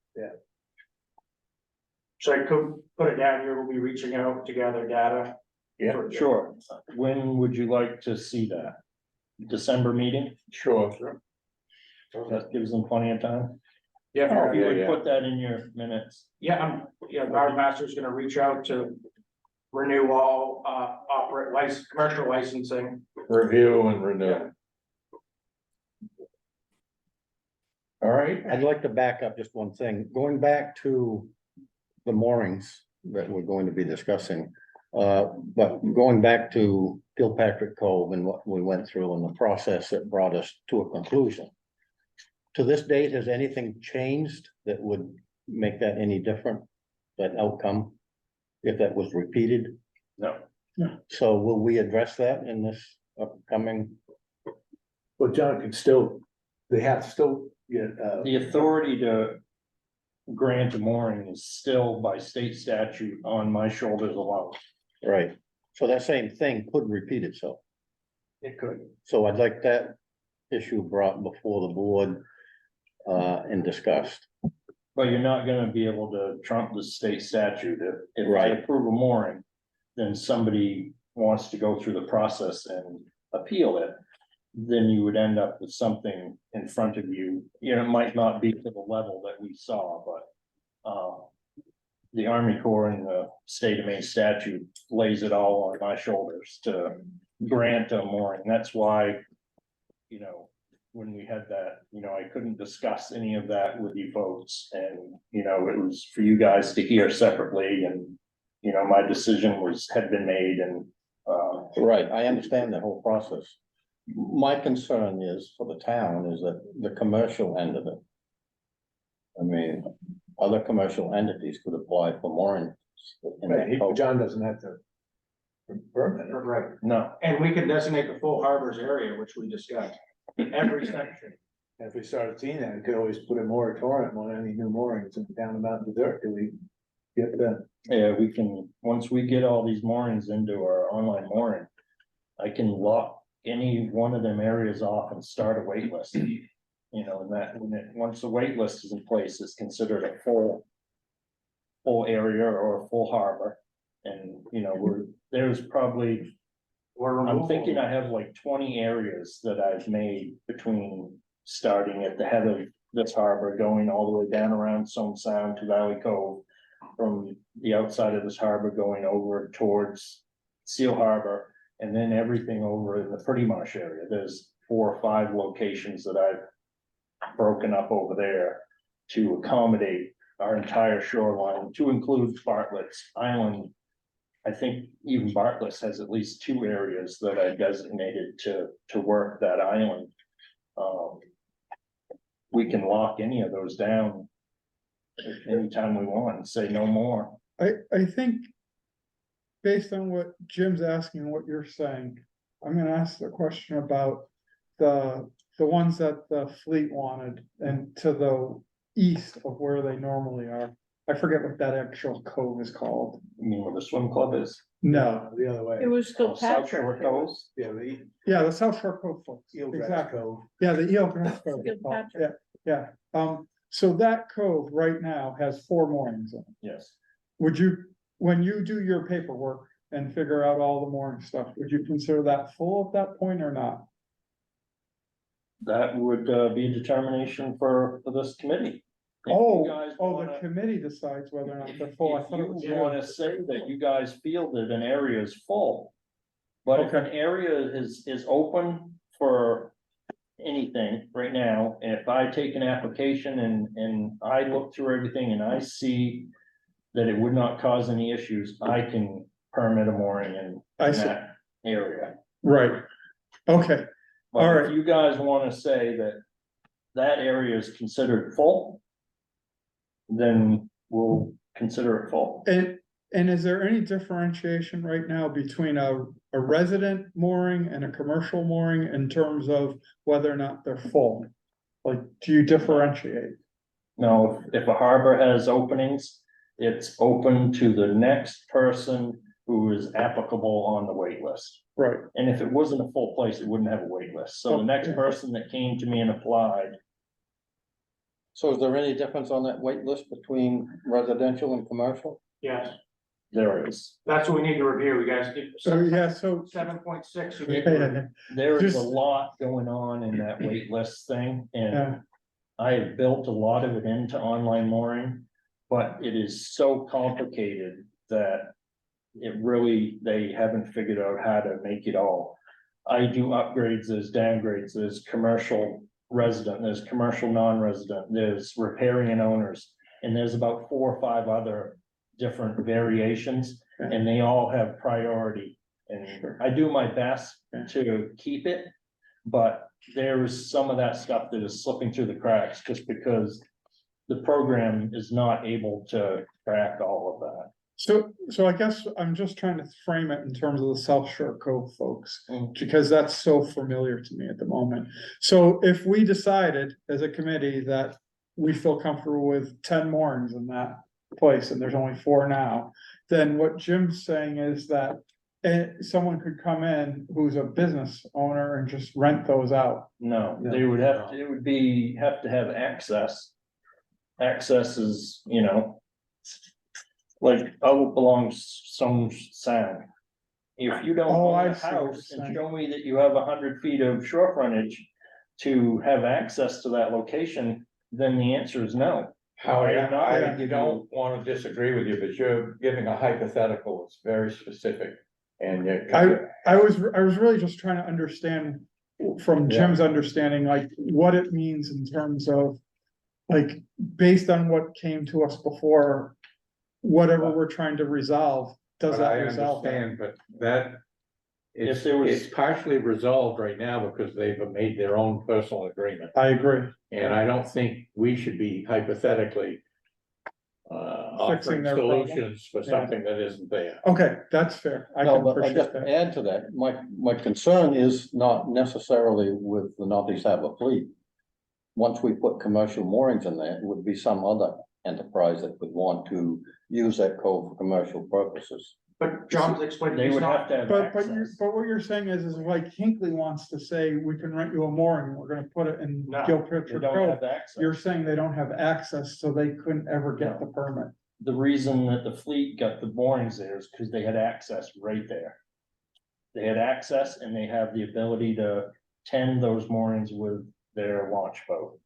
So I could put it down here, we'll be reaching out to gather data. Yeah, for- Sure. When would you like to see that? December meeting? Sure. That gives them plenty of time. Yeah, If you would yeah. put that in your minutes. our master's gonna reach out to renew all, commercial licensing. Review and renew. All right, I'd like to back up just one thing, going back to the moorings that we're going to be discussing. But going back to Gilpatrick Cove and what we went through and the process that brought us to a conclusion. To this date, has anything changed that would make that any different, that outcome? If that was repeated, No. so will we address that in this upcoming? but John can still, they have to still get, The authority to grant a mooring is still by state statute on my shoulders alone. Right, so that same thing could repeat itself. it could. So I'd like that issue brought before the board and discussed. But you're not gonna be able to trump the state statute. If I Right. approve a mooring, then somebody wants to go through the process and appeal it. Then you would end up with something in front of you, you know, it might not be to the level that we saw, but. The Army Corps and the state of Maine statute lays it all on my shoulders to grant a mooring. That's why. You know, when we had that, you know, I couldn't discuss any of that with you folks and, you know, it was for you guys to hear separately and. You know, my decision had been made and, Right, I understand the whole process. My concern is for the town is that the commercial end of it. I mean, other commercial entities could apply for mooring. in that Right, code. John doesn't have to. Confirm it. Right, no, and we can designate the full harbors area, which we discussed, every section. And if we started seeing that, we could always put a moratorium on any new moorings in down about the dirt, till we get the. yeah, we can, once we get all these moorings into our online mooring. I can lock any one of them areas off and start a wait list. You know, and that, once the wait list is in place, it's considered a full. Full area or a full harbor, and, you know, there's probably, I'm thinking I have like 20 areas that I've made between. Starting at the head of this harbor, going all the way down around Somme Sound to Valley Cove. From the outside of this harbor going over towards Seal Harbor, and then everything over in the Pretty Marsh area, there's 4 or 5 locations that I've. Broken up over there to accommodate our entire shoreline, to include Bartlett's Island. I think even Bartlett's has at least 2 areas that I designated to work that island. We can lock any of those down. Anytime we want and say no more. I think. Based on what Jim's asking, what you're saying, I'm gonna ask the question about the ones that the fleet wanted and to the east of where they normally are. I forget what that actual cove is called. You mean where the swim club is? No, The other way. It was Oh, South Shore Gilpatrick. Cove? Yeah, the yeah, the South Shore Cove folks, Eelgrass exactly, Cove. yeah, the Eelgrass Cove. it's called. Gilpatrick. Yeah, so that cove right now has 4 moorings in it. Yes. Would you, when you do your paperwork and figure out all the mooring stuff, would you consider that full at that point or not? That would be a determination for this committee. If you Oh, guys the wanna- committee decides whether or not they're full. I If thought it was. you wanna say that you guys feel that an area is full. But if an area is open for anything right now, and if I take an application and I look through everything and I see. That it would not cause any issues, I can permit a mooring in I see. that area. Right, okay, But if Alright. you guys wanna say that that area is considered full. Then we'll consider it full. and is there any differentiation right now between a resident mooring and a commercial mooring in terms of whether or not they're full? Like, do you differentiate? Now, if a harbor has openings It's open to the next person who is applicable on the wait list. Right, And if it wasn't a full place, it wouldn't have a wait list. So the next Okay. person that came to me and applied, So is there any difference on that wait list between residential and commercial? Yes, there is. that's what we need to review, you guys. so, yeah, so. 7.6. There is a Just- lot going on in that wait list thing, and Yeah, I have built a lot of it into online mooring. But it is so complicated that it really, they haven't figured out how to make it all. I do upgrades, there's downgrades, there's commercial resident, there's commercial non-resident, there's riparian owners. And there's about 4 or 5 other different variations, and they all have priority. And I do my best to keep it, but there is some of that stuff that is slipping through the cracks just because the program is not able to track all of that. so I guess I'm just trying to frame it in terms of the South Shore Cove folks, Mm. because that's so familiar to me at the moment. So if we decided as a committee that we feel comfortable with 10 moorings in that place, and there's only 4 now, then what Jim's saying is that someone could come in who's a business owner and just rent those out. No, they would have, it would be, have to have access. Access is, you know, like, oh, it belongs some sound. If you don't Oh, own I a see what you're house and saying. show me that you have 100 feet of shore frontage to have access to that location, then the answer is no. Howie, I'm not gonna I give you- don't wanna disagree with you, but you're giving a hypothetical, it's very specific. And I was really just trying to understand from Yeah. Jim's understanding, like what it means in terms of. Like, based on what came to us before, whatever we're trying to resolve, does But that I resolve that? understand, but that. It's, If there was- it's partially resolved right now because they've made their own personal agreement, I agree. and I don't think we should be hypothetically. Fixing Offering their problem. solutions for Yeah. something that isn't there. Okay, that's fair. I No, can but I just appreciate that. add to that, my concern is not necessarily with the Northeast Harbor Fleet. Once we put commercial moorings in there, it would be some other enterprise that would want to use that cove for commercial purposes. But John's explaining. They he's would not- have to have But access. what you're saying is like Hinckley wants to say, we can rent you a mooring, we're gonna put it in No, They Gilpitcher don't Cove. have access. You're saying they don't have access, so they couldn't ever get the permit. The reason that the fleet got the moorings there is because they had access right there. They had access and they have the ability to tend those moorings with their launch boat.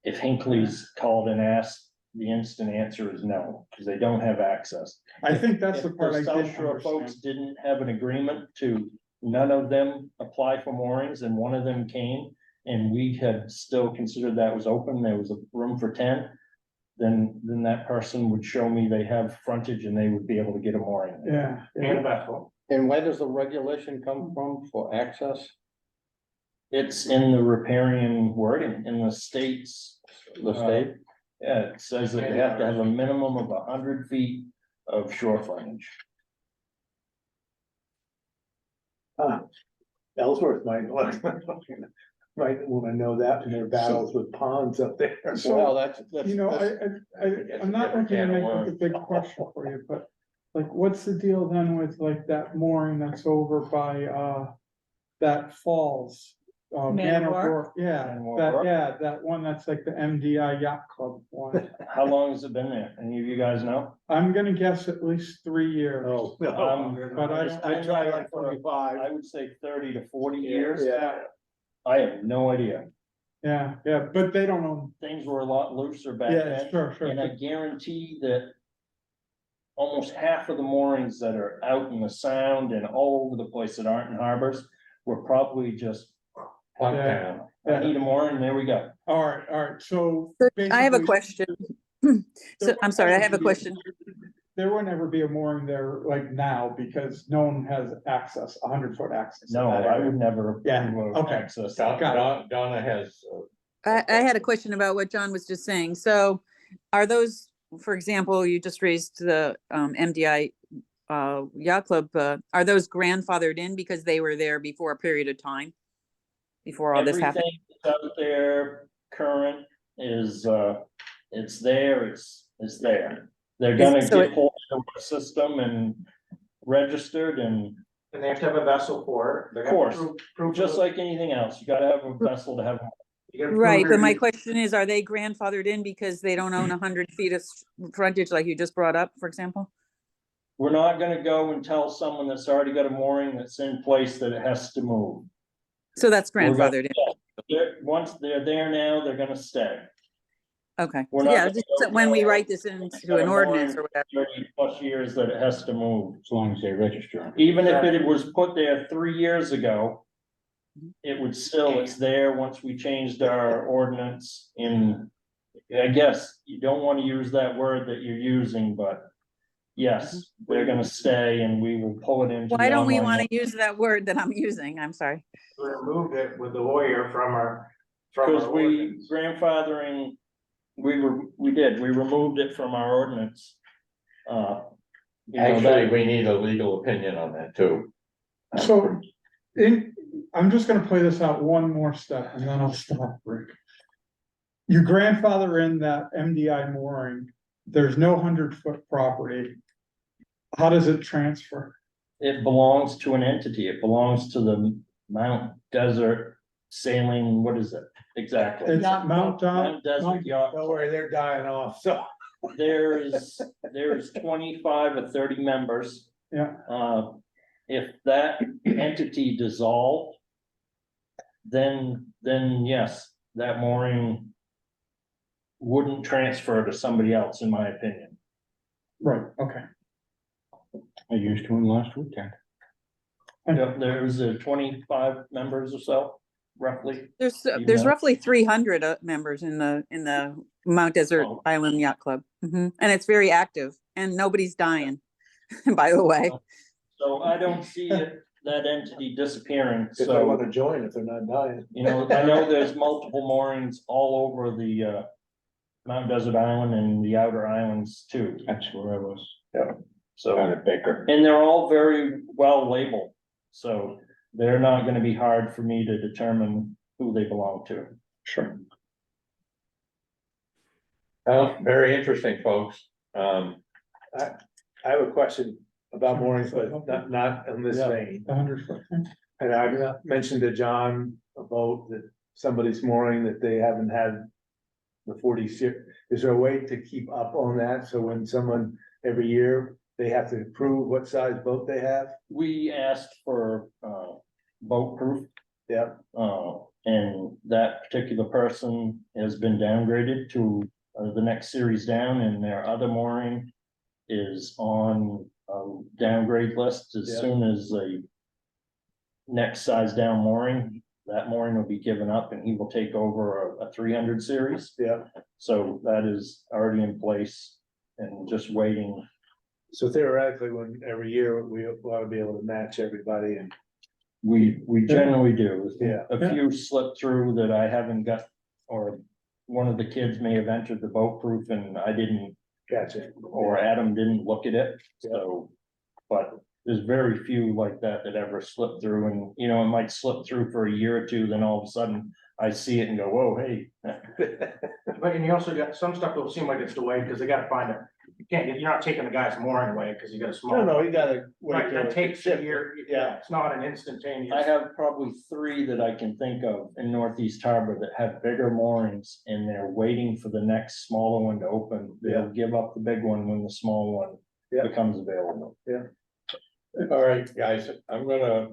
If Hinckley's called and asked, the instant answer is no, because they don't have access. I think that's the If part I South didn't Shore folks understand. didn't have an agreement to, none of them apply for moorings and one of them came. And we had still considered that was open, there was a room for 10. Then that person would show me they have frontage and they would be able to get a mooring. Yeah. And a vessel. And where does the regulation come from for access? It's in the riparian wording in the states. The state? Yeah, it says that they have to have a minimum of 100 feet of shore frontage. Ellsworth might, might wanna know that in their battles with ponds up there. So- Well, that's. You know, It's I'm a not different looking to can of make like a worms. big question for you, but like, what's the deal then with like that mooring that's over by, that falls? Man of War, yeah, Man of War. that one that's like the MDI Yacht Club one. How long has it been there? Any of you guys know? I'm gonna guess at least 3 years. Oh, But I It's don't. been I tried there like for, 25. I would say 30 to 40 years. Yeah. I have no idea. Yeah, but they don't own, Things were a lot looser back yeah, then. sure, And I guarantee that almost half of the moorings that are out in the sound and all over the place that aren't in harbors were probably just, Plunk Yeah. down. I need a mooring, there we go. all right, so. So I have a basically, question. there So, I'm sorry, I won't have a ever be question. There will never be a mooring there like now because no one has access, 100-foot access. to No, that I area. would never Yeah, approve of okay. access. Donna has, I had a question about what John was just saying. So are those, for example, you just raised the MDI Yacht Club, are those grandfathered in because they were there before a period of time? Before all this happened? Everything that's out there current is, it's there, it's there. They're gonna So get hold of the system and registered and, And they have to have a vessel for it. They of have to course, prove just of- like anything else, you gotta have a vessel to have. you gotta prove Right, but your- my question is, are they grandfathered in because they don't own 100 feet of frontage like you just brought up, for example? We're not gonna go and tell someone that's already got a mooring that's in place that it has to move. So that's We're gonna- grandfathered in. Once they're there now, they're gonna stay. Okay, We're so not yeah, gonna just go when we tell write this into an ordinance or whatever. 30+ years that it has to move. As long as they register. Even if it was put there 3 years ago, it would still, it's there once we changed our ordinance in, I guess, you don't want to use that word that you're using, but yes, they're gonna stay and we will pull it into. Why the don't we online- want to use that word that I'm using? I'm sorry. We removed it with the lawyer from our. Because grandfathering, we removed it from our ordinance. You know, Actually, that- we need a legal opinion on that too. So, I'm just gonna play this out one more step and then I'll stop, Rick. You grandfather in that MDI mooring, there's no 100-foot property. How does it transfer? It belongs to an entity, it belongs to the Mount Desert Sailing, what is it exactly? It's Mount Mount Desert Yacht. Don't worry, they're dying off, so. There's 25 or 30 members. Yeah. If that entity dissolved, then yes, that mooring wouldn't transfer to somebody else, in my opinion. Right, okay. I used one last weekend. Yep, there's 25 members or so, roughly. There's know. roughly 300 members in the Mount Desert Oh. Island Yacht Club. And it's very active and nobody's dying, by the way. So I don't see that entity disappearing, If they so, wanna join, if they're not dying. you know, I know there's multiple moorings all over the Mount Desert Island and the outer islands too. That's where I was. So, Down at Baker. and they're all very well labeled, so they're not gonna be hard for me to determine who they belong to. Sure. Well, very interesting, folks. I have a question about moorings, but not in this Yeah. vein. 100-foot. And I mentioned to John about that somebody's mooring that they haven't had the 40 year. Is there a way to keep up on that? So when someone every year, they have to prove what size boat they have? We asked for boat proof. Yeah. And that particular person has been downgraded to the next series down, and their other mooring is on downgrade list. As Yeah. soon as the next size down mooring, that mooring will be given up and he will take over a 300 series. Yeah. So that is already in place and just waiting. So theoretically, when every year we ought to be able to match everybody and. We generally do. Yeah. A few slip through that I haven't got, or one of the kids may have entered the boat proof and I didn't, Gotcha. or Adam didn't look at it, so. But there's very few like that ever slip through, and you know, it might slip through for a year or two, then all of a sudden I see it and go, whoa, hey. But and you also got some stuff that will seem like it's delayed because they gotta find it. You can't, you're not taking the guy's mooring away because you got a small. No, you gotta. wait Right, till that it takes a ships. year. Yeah. It's not an instantaneous. I have probably 3 that I can think of in Northeast Harbor that have bigger moorings and they're waiting for the next smaller one to open. They'll give up the big one when the small one Yeah. becomes available. All right, guys, I'm gonna.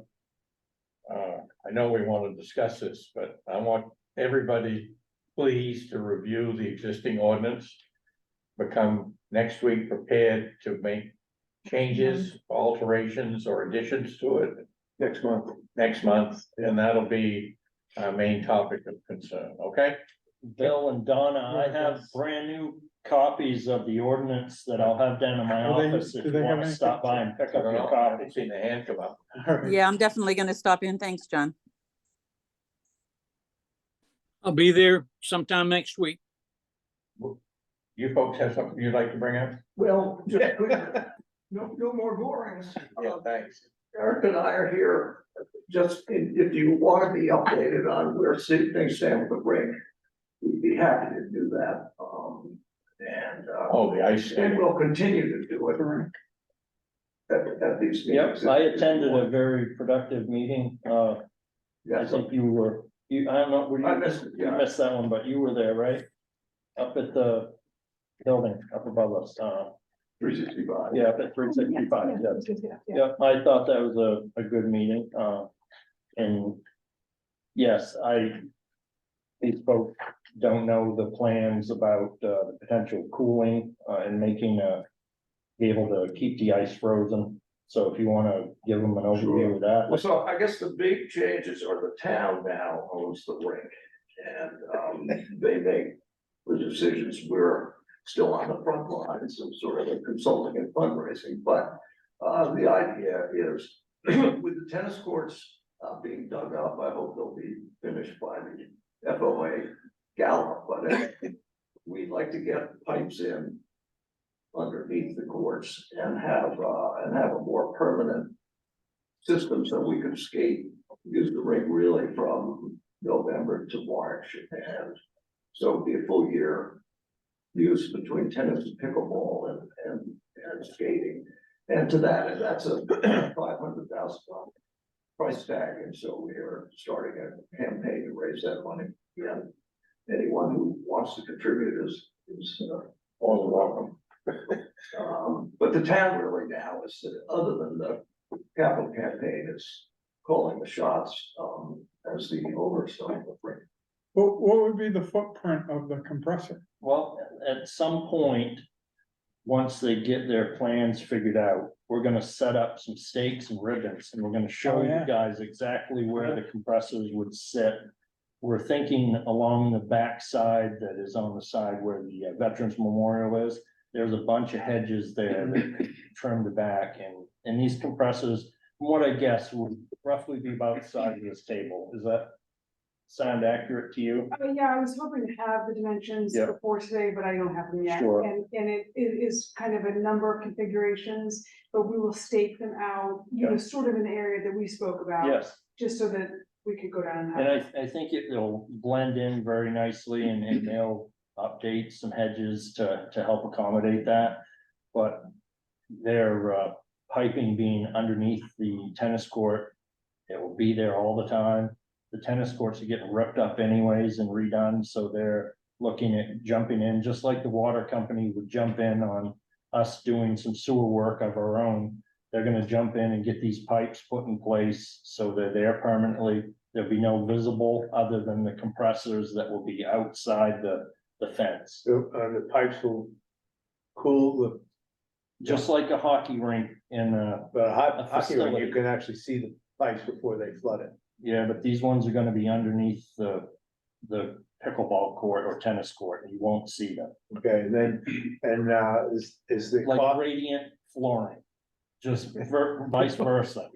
I know we want to discuss this, but I want everybody please to review the existing ordinance. Become next week prepared to make changes, alterations or additions to it Next month. next month, and that'll be our main topic of concern, okay? Bill and Donna, I have brand new copies of the ordinance that I'll have down in my Are they- office do if you they have wanna anything? stop by and pick I up don't your know, I copy. haven't seen the hand come up. Yeah, I'm definitely gonna stop in. Thanks, John. I'll be there sometime next week. You folks have something you'd like to bring up? Well, just quickly, no more moorings. Yeah, thanks. Eric and I are here, just if you want to be updated on where things stand with the rig, we'd be happy to do that. And and, Oh, the ice and skating. we'll continue to do it at these Yep, meetings. I attended a very productive meeting. I Yeah, think you were, I don't know, were you? I missed it, You yeah. missed that one, but you were there, right? Up at the building up above us, 365. yeah, up at 365, yes. Yeah, I thought that was a good meeting, and yes, these folks don't know the plans about, the potential cooling, and making, be able to keep the ice frozen. So if you wanna give them an overview of Well, that. so I guess the big changes are the town now owns the rink. And they make the decisions. We're still on the front lines of sort of the consulting and fundraising, but the idea is with the tennis courts being dug up, I hope they'll be finished by the FOA gala, but we'd like to get pipes in underneath the courts and have a more permanent system so we can skate, use the rink really from November to March. And so it'd be a full year use between tennis and pickleball and skating. And to that, and that's a $500,000 price tag. And so we are starting a campaign to raise that money. And anyone who wants to contribute is all welcome. But the town really now is, other than the capital campaign, is calling the shots, as the oversight of the rink. What would be the footprint of the compressor? Well, at some point, once they get their plans figured out, we're gonna set up some stakes and ribbons, and we're gonna show Oh, you yeah. guys exactly where the compressors would sit. We're thinking along the back side that is on the side where the Veterans Memorial is. There's a bunch of hedges there that could trim the back, and these compressors, from what I guess, would roughly be about the size of this table. Does that sound accurate to you? Yeah, I was hoping to have the dimensions Yeah. before today, but I don't have them yet. Sure. And it is kind of a number of configurations, but we will stake them out, you know, Yeah. sort of in the area that we spoke about. Yes. Just so that we could go down And that. I think it'll blend in very nicely, and they'll update some hedges to help accommodate that. But their piping being underneath the tennis court, it will be there all the time. The tennis courts are getting ripped up anyways and redone, so they're looking at jumping in, just like the water company would jump in on us doing some sewer work of our own. They're gonna jump in and get these pipes put in place so they're there permanently. There'll be no visible other than the compressors that will be outside the fence. The pipes will cool the, Just like a hockey rink in but hockey rink, facility. you can actually see the pipes before they flood it. yeah, but these ones are gonna be underneath the pickleball court or tennis court, and you won't see them. Okay, and then, is the Like cost, radiant flooring, just vice versa.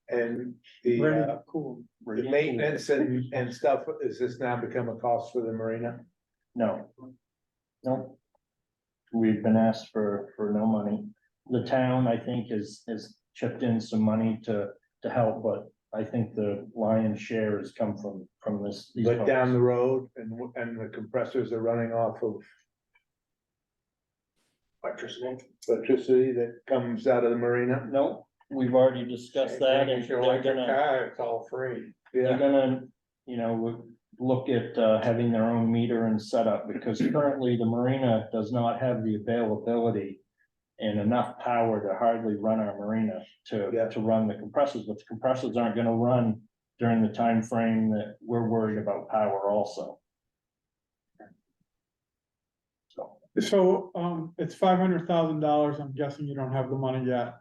and the, Very cool. the Radiant maintenance and stuff, is this now become a cost for the marina? No. Nope. We've been asked for no money. The town, I think, has chipped in some money to help, but I think the lion's share has come from this. these But down folks. the road and the compressors are running off of electricity that comes out of the marina? No, we've already discussed that, and they're gonna, It's all free. they're gonna, you know, look at having their own meter and setup, because currently the marina does not have the availability and enough power to hardly run our marina Yeah. to run the compressors, but the compressors aren't gonna run during the time frame that we're worried about power also. So, So, it's $500,000. I'm guessing you don't have the money yet.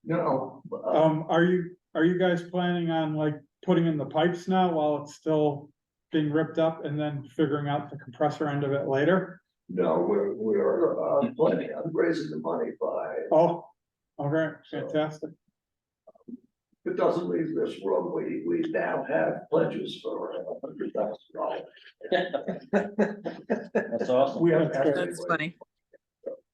No, Are you guys planning on like putting in the pipes now while it's still being ripped up and then figuring out the compressor end of it later? no, we're planning on raising the money by, Oh, okay, fantastic. if it doesn't leave this room, we now have pledges for $100,000. that's awesome. We have. That's funny.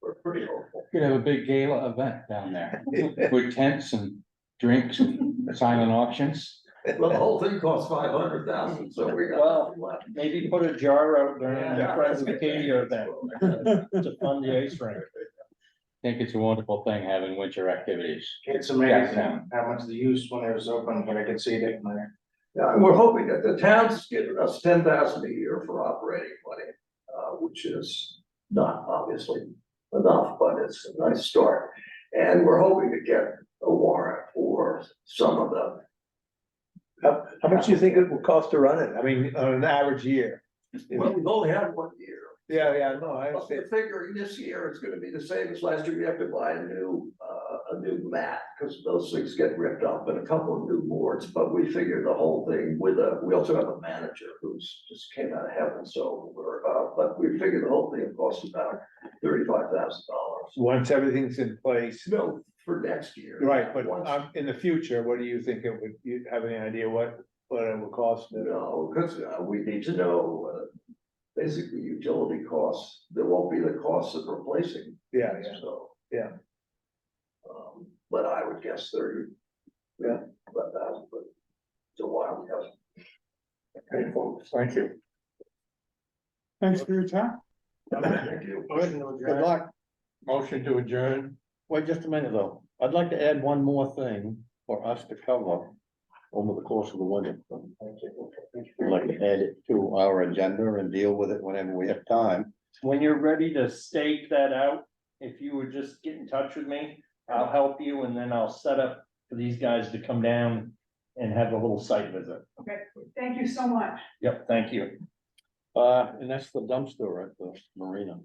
We're pretty hopeful. Could have a big gala event down there with tents and drinks and silent auctions. Well, the whole thing costs 500,000, so we got. Well, nothing left. maybe put a jar out during the Yeah. Friends of Acadia event to fund the ice rink. I think it's a wonderful thing having winter activities. It's amazing how much the use when it was open, but I could see it in there. Yeah, and we're hoping that the town's giving us 10,000 a year for operating money, which is not obviously enough, but it's a nice start. And we're hoping to get a warrant for some of them. How much do you think it will cost to run it? I mean, on an average year? Well, we've only had 1 year. Yeah, no, I But understand. we're figuring this year it's gonna be the same as last year. You have to buy a new mat, because those things get ripped up, and a couple of new boards, but we figured the whole thing with we also have a manager who's just came out of heaven, so we're, but we figured the whole thing costs about $35,000. Once everything's in place, No, for next year. right, but Once- in the future, what do you think it would, you have any idea what it would cost? No, because we need to know, basically utility costs. There won't be the costs of replacing. Yeah, So. Yeah. But I would guess 30. Yeah. About 1,000, but it's a wild guess. Okay, folks, thank you. Thanks for your time. Thank you. Good luck. Motion to adjourn. Wait just a minute though. I'd like to add one more thing for us to cover over the course of the winter. I'd like to add it to our agenda and deal with it whenever we have time. When you're ready to stake that out, if you would just get in touch with me, I'll help you, and then I'll set up for these guys to come down and have a little site visit. Okay, thank you so much. Yep, thank you. And that's the dumpster at the marina.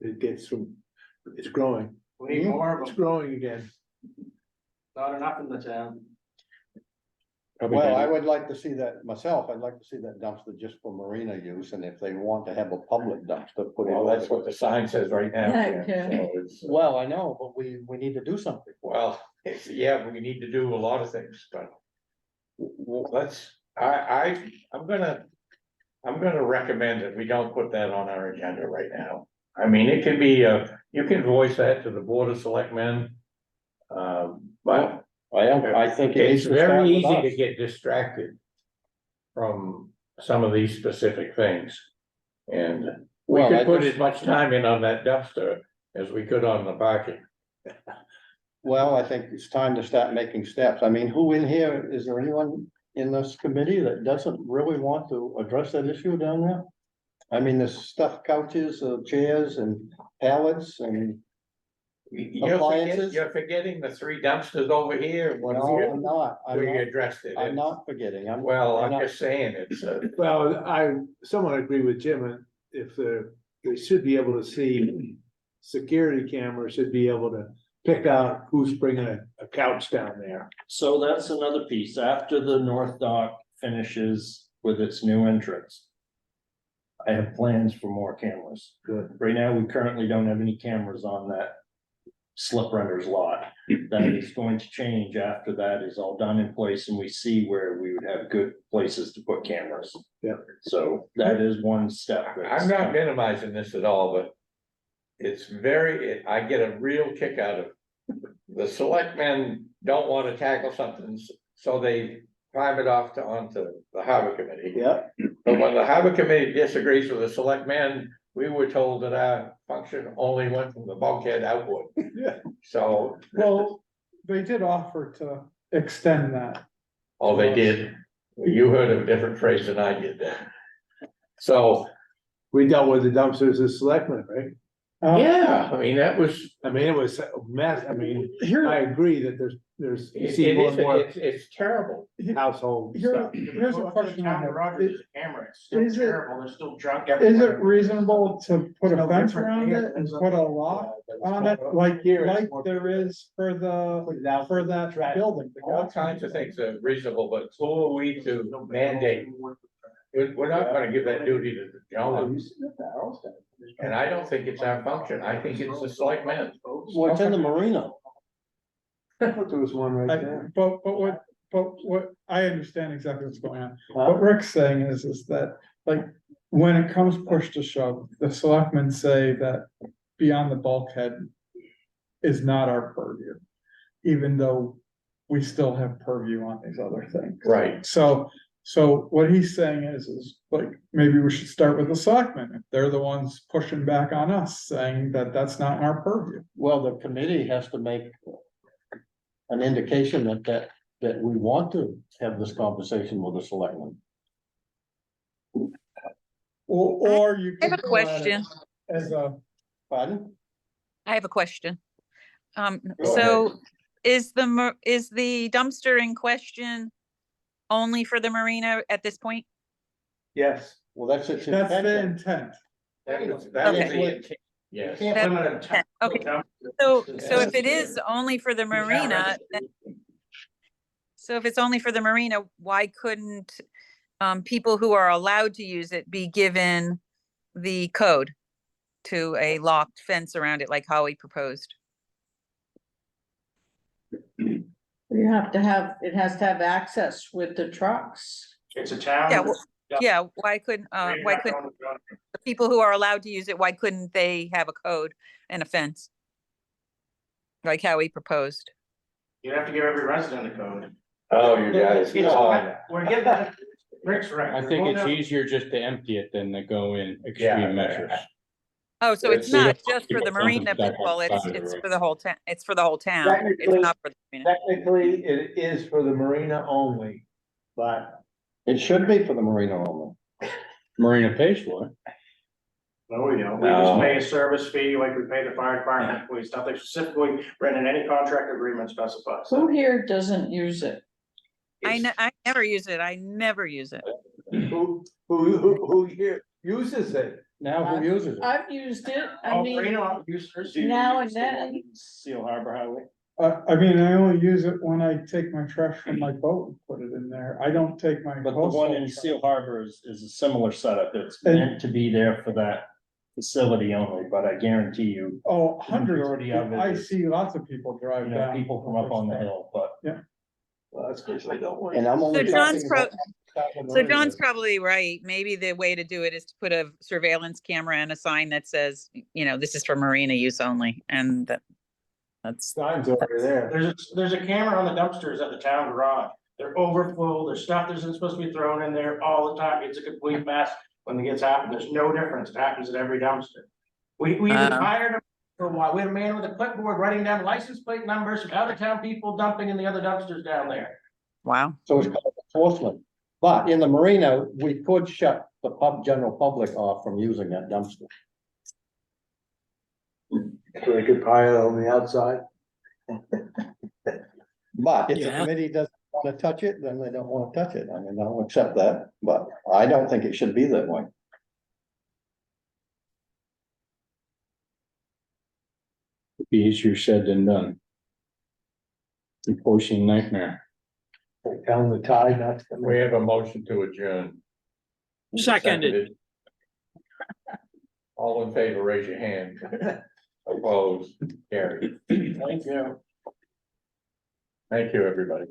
It gets from, it's growing, We need more of it's them, growing again. not enough in the town. Well, I would like to see that myself. I'd like to see that dumpster just for marina use, and if they want to have a public dumpster, put it. Well, that's what the sign says right now. Yeah, yeah. So it's, Well, I know, but we need to do something. well, yeah, we need to do a lot of things, but. Let's, I'm gonna recommend that we don't put that on our agenda right now. I mean, it can be, you can voice that to the Board of Selectmen. But I think it needs it's to start very with easy us. to get distracted from some of these specific things. And we Well, I could put just- as much time in on that dumpster as we could on the parking. Well, I think it's time to start making steps. I mean, who in here, is there anyone in this committee that doesn't really want to address that issue down there? I mean, there's stuffed couches, chairs and pallets and, Appliances? You're forgetting the 3 dumpsters over here, and one no, here, I'm not, where you addressed it. I'm not forgetting, Well, I'm not- just saying, it's, Well, I somewhat agree with Jim, and if they should be able to see, security cameras should be able to pick out who's bringing a couch down there. So that's another piece, after the North Dock finishes with its new entrance. I have plans for more cameras. Good. Right now, we currently don't have any cameras on that slip render's lot. That is going to change after that is all done in place and we see where we would have good places to put cameras. Yeah. So that is one step. that's I'm not coming. minimizing this at all, but. It's I get a real kick out of. The selectmen don't wanna tackle something, so they climb it off onto the harbor committee. Yeah. But when the harbor committee disagrees with the selectmen, we were told that our function only went from the bulkhead outward. Yeah. So, Well, they did offer to extend that. oh, they did, you heard a different phrase than I did. So, We dealt with the dumpsters as selectmen, right? yeah, I mean, that was. I mean, it was a mess. I mean, Here, I agree that there's, you It see more is, and more it's terrible. household here, stuff. here's a question I Town have. garage is a camera, it's still is it- terrible, there's still junk Is everywhere. it reasonable to put a No fence different around here. it and put a lock on it, like there is for that building? All kinds of things are reasonable, but who are we to mandate? We're not gonna give that duty to the gentleman, and I don't think it's our function, I think it's the selectmen. What's in the marina? I thought there was one right there. But what, I understand exactly what's going on. What Rick's saying is that, like, when it comes push to shove, the selectmen say that beyond the bulkhead is not our purview. Even though we still have purview on these other things. Right. So what he's saying is like, maybe we should start with the selectmen, if they're the ones pushing back on us, saying that that's not our purview. Well, the committee has to make an indication that we want to have this conversation with the selectmen. Or you I have could a go at it question. as a, Pardon? I have a question. Go So is the dumpster in question only for the marina at this point? Yes, Well, that's its that's the intention. intent. That is Okay. the intent. You Yes. can't That- limit it. to- okay. So if it is only for the marina, so if it's only for the marina, why couldn't people who are allowed to use it be given the code to a locked fence around it like Howie proposed? You have to have, it has to have access with the trucks. It's a town. Yeah, well, yeah, why couldn't the people who are allowed to use it, why couldn't they have a code and a fence? Like Howie proposed. You have to give every resident a code. Oh, you guys. We're getting Rick's right. I think it's easier just to empty it than to go in Yeah. extreme measures. Oh, so it's So you not don't just for the people dumping marina stuff people, outside of the it's road. for the whole town, it's for the whole town. It's Technically- not for the marina. technically, it is for the marina only, but It should be for the marina only. Marina pays for it. No, we don't. We just pay a service fee like we pay the fire department. We stuff they specifically written in any contract agreement specifies. Who here doesn't use it? I never use it. I never use it. who here uses it? Now who uses it? I've used it, I Oh, mean, marina users. now and then. Seal Harbor Highway. I mean, I only use it when I take my trash from my boat and put it in there. I don't take my. But the one in household Seal Harbor is a similar setup. It's And- meant to be there for that facility only, but I guarantee you, Oh, hundreds, majority of it I is- see lots of people drive you know, down. people from up on the hill, but Well, that's because they don't want. And I'm only. So John's talking pro- about the So marina. John's probably right. Maybe the way to do it is to put a surveillance camera and a sign that says, this is for marina use only, and that's. Signs over there. There's a camera on the dumpsters at the town garage. They're overfull. There's stuff that isn't supposed to be thrown in there all the time. It's a complete mess when it gets happened. There's no difference. It happens at every dumpster. We even hired them for a while. We had a man with a clipboard writing down license plate numbers from out of town people dumping in the other dumpsters down there. Wow. So it's called enforcement. But in the marina, we could shut the general public off from using that dumpster. So they could pile it on the outside. But if the Yeah. committee doesn't want to touch it, then they don't want to touch it. I mean, I'll accept that, but I don't think it should be that way. Be easier said than done. Enforcing nightmare. Telling the tide not to. We have a motion to adjourn. Seconded. All in favor, raise your hand. Opposed, carried. Thank you. Thank you, everybody.